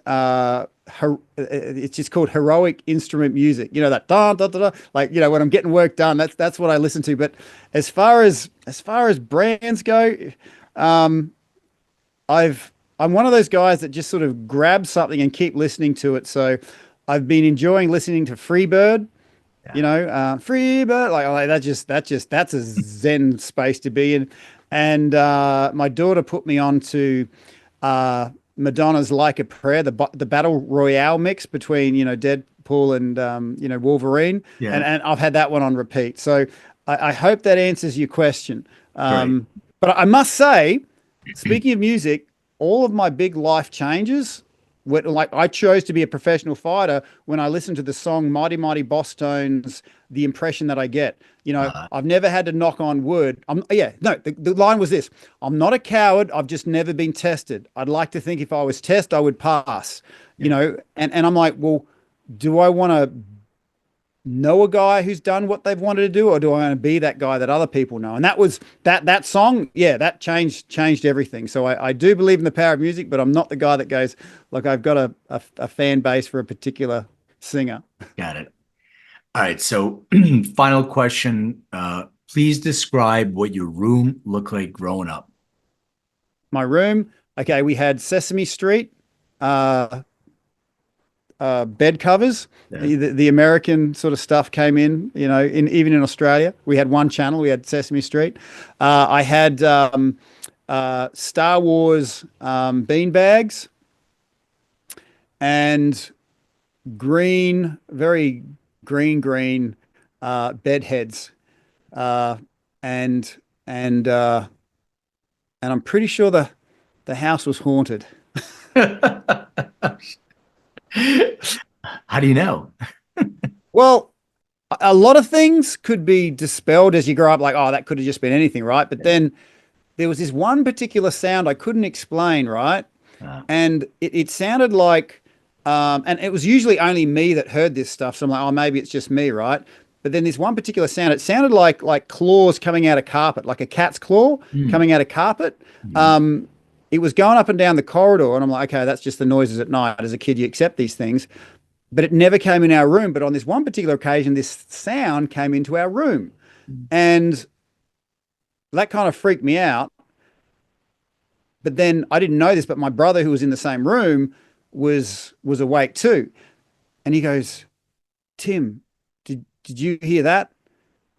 it's just called heroic instrument music. That da da da da. Like when I'm getting work done, that's what I listen to. But as far as brands go, I'm one of those guys that just sort of grab something and keep listening to it. So I've been enjoying listening to Freebird. Freebird, like that's a zen space to be in. And my daughter put me on to Madonna's "Like a Prayer," the battle royale mix between Deadpool and Wolverine, Yeah. and I've had that one on repeat. So I hope that answers your question. Great. But I must say, speaking of music, all of my big life changes like I chose to be a professional fighter when I listened to the song Mighty Mighty Boss Tones, the impression that I get. I've never had to knock on wood. The line was this: I'm not a coward. I've just never been tested. I'd like to think if I was tested, I would pass. And I'm like, well, do I want to know a guy who's done what they've wanted to do, or do I want to be that guy that other people know? And that was that song. Yeah, that changed everything. So I do believe in the power of music, but I'm not the guy that goes, like, I've got a fan base for a particular singer. Got it. All right. So final question. Please describe what your room looked like growing up. My room. Okay. We had Sesame Street, bed covers. The American sort of stuff came in, even in Australia. We had one channel. We had Sesame Street. I had Star Wars bean bags and very green bed heads. And I'm pretty sure the house was haunted. How do you know? Well, a lot of things could be dispelled as you grow up, like, oh, that could have just been anything, right? But then there was this one particular sound I couldn't explain, right? And it sounded like, and it was usually only me that heard this stuff. So I'm like, oh, maybe it's just me, right? But then this one particular sound, it sounded like claws coming out of carpet, like a cat's claw coming out of carpet. It was going up and down the corridor, and I'm like, okay, that's just the noises at night. As a kid, you accept these things. But it never came in our room. But on this one particular occasion, this sound came into our room. And that kind of freaked me out. But then I didn't know this, but my brother, who was in the same room, was awake too. And he goes, Tim, did you hear that?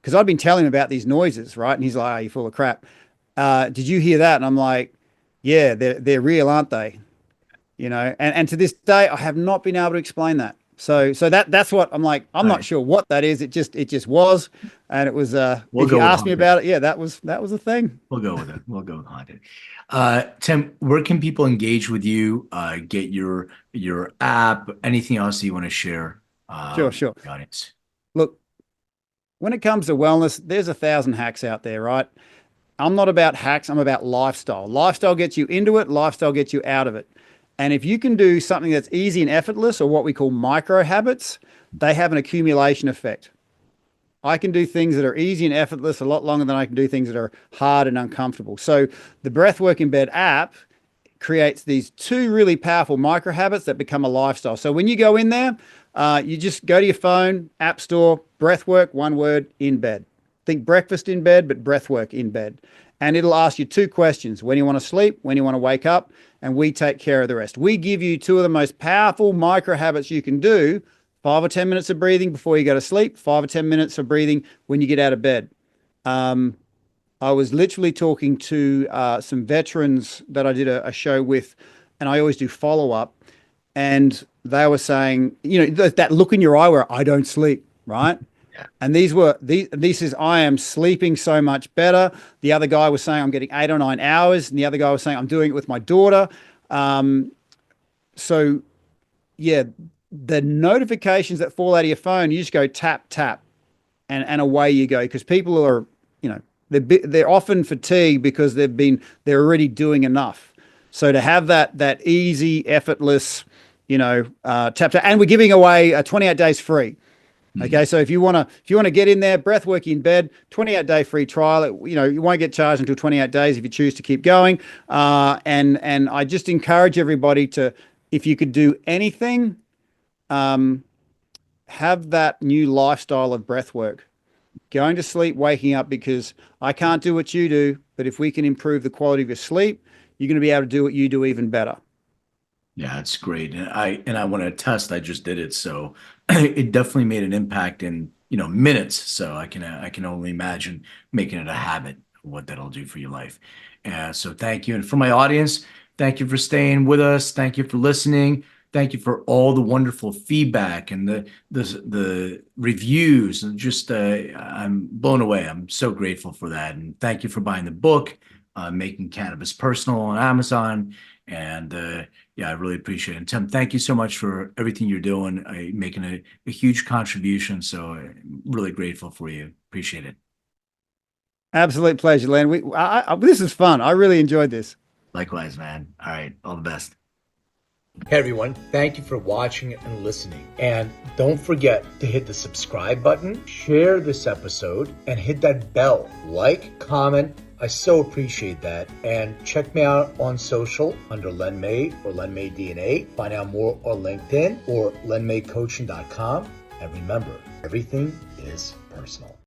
Because I'd been telling him about these noises, right? And he's like, oh, you're full of crap. Did you hear that? And I'm like, yeah, they're real, aren't they? And to this day, I have not been able to explain that. So that's what I'm like. I'm not sure what that is. It just was, and it was. If you asked me about it, yeah, that was a thing. We'll go with it. We'll go with haunted. Tim, where can people engage with you? Get your app? Anything else that you want to share? Sure. With the audience. Look, when it comes to wellness, there's 1,000 hacks out there, right? I'm not about hacks. I'm about lifestyle. Lifestyle gets you into it. Lifestyle gets you out of it. And if you can do something that's easy and effortless, or what we call micro habits, they have an accumulation effect. I can do things that are easy and effortless a lot longer than I can do things that are hard and uncomfortable. So the Breathwork in Bed app creates these 2 really powerful micro habits that become a lifestyle. So when you go in there, you just go to your phone, App Store, Breathwork, one word, in bed. Think breakfast in bed, but breathwork in bed. And it'll ask you 2 questions: when you want to sleep, when you want to wake up, and we take care of the rest. We give you 2 of the most powerful micro habits you can do: 5 or 10 minutes of breathing before you go to sleep, 5 or 10 minutes of breathing when you get out of bed. I was literally talking to some veterans that I did a show with, and I always do follow-up, and they were saying, that look in your eye where I don't sleep, right? And this is, I am sleeping so much better. The other guy was saying I'm getting 8 or 9 hours. And the other guy was saying I'm doing it with my daughter. So yeah, the notifications that fall out of your phone, you just go tap, tap, and away you go. Because people are, they're often fatigued because they're already doing enough. So to have that easy, effortless, tap, tap, and we're giving away 28 days free. Okay, so if you want to get in there, Breathwork in Bed, 28-day free trial. You won't get charged until 28 days if you choose to keep going. And I just encourage everybody to, if you could do anything, have that new lifestyle of breathwork. Going to sleep, waking up, because I can't do what you do, but if we can improve the quality of your sleep, you're going to be able to do what you do even better. Yeah, it's great. And I want to attest, I just did it. So it definitely made an impact in, minutes. So I can only imagine making it a habit, what that'll do for your life. So thank you. And for my audience, thank you for staying with us. Thank you for listening. Thank you for all the wonderful feedback and the reviews. And just, I'm blown away. I'm so grateful for that. And thank you for buying the book, Making Cannabis Personal on Amazon. And Yeah, I really appreciate it. And Tim, thank you so much for everything you're doing, making a huge contribution. So I'm really grateful for you. Appreciate it. Absolute pleasure, Len. This is fun. I really enjoyed this. Likewise, man. All right. All the best. Hey everyone, thank you for watching and listening. And don't forget to hit the subscribe button, share this episode, and hit that bell. Like, comment. I so appreciate that. And check me out on social under Len May or Len May DNA. Find out more on LinkedIn or lenmaycoaching.com. And remember, everything is personal.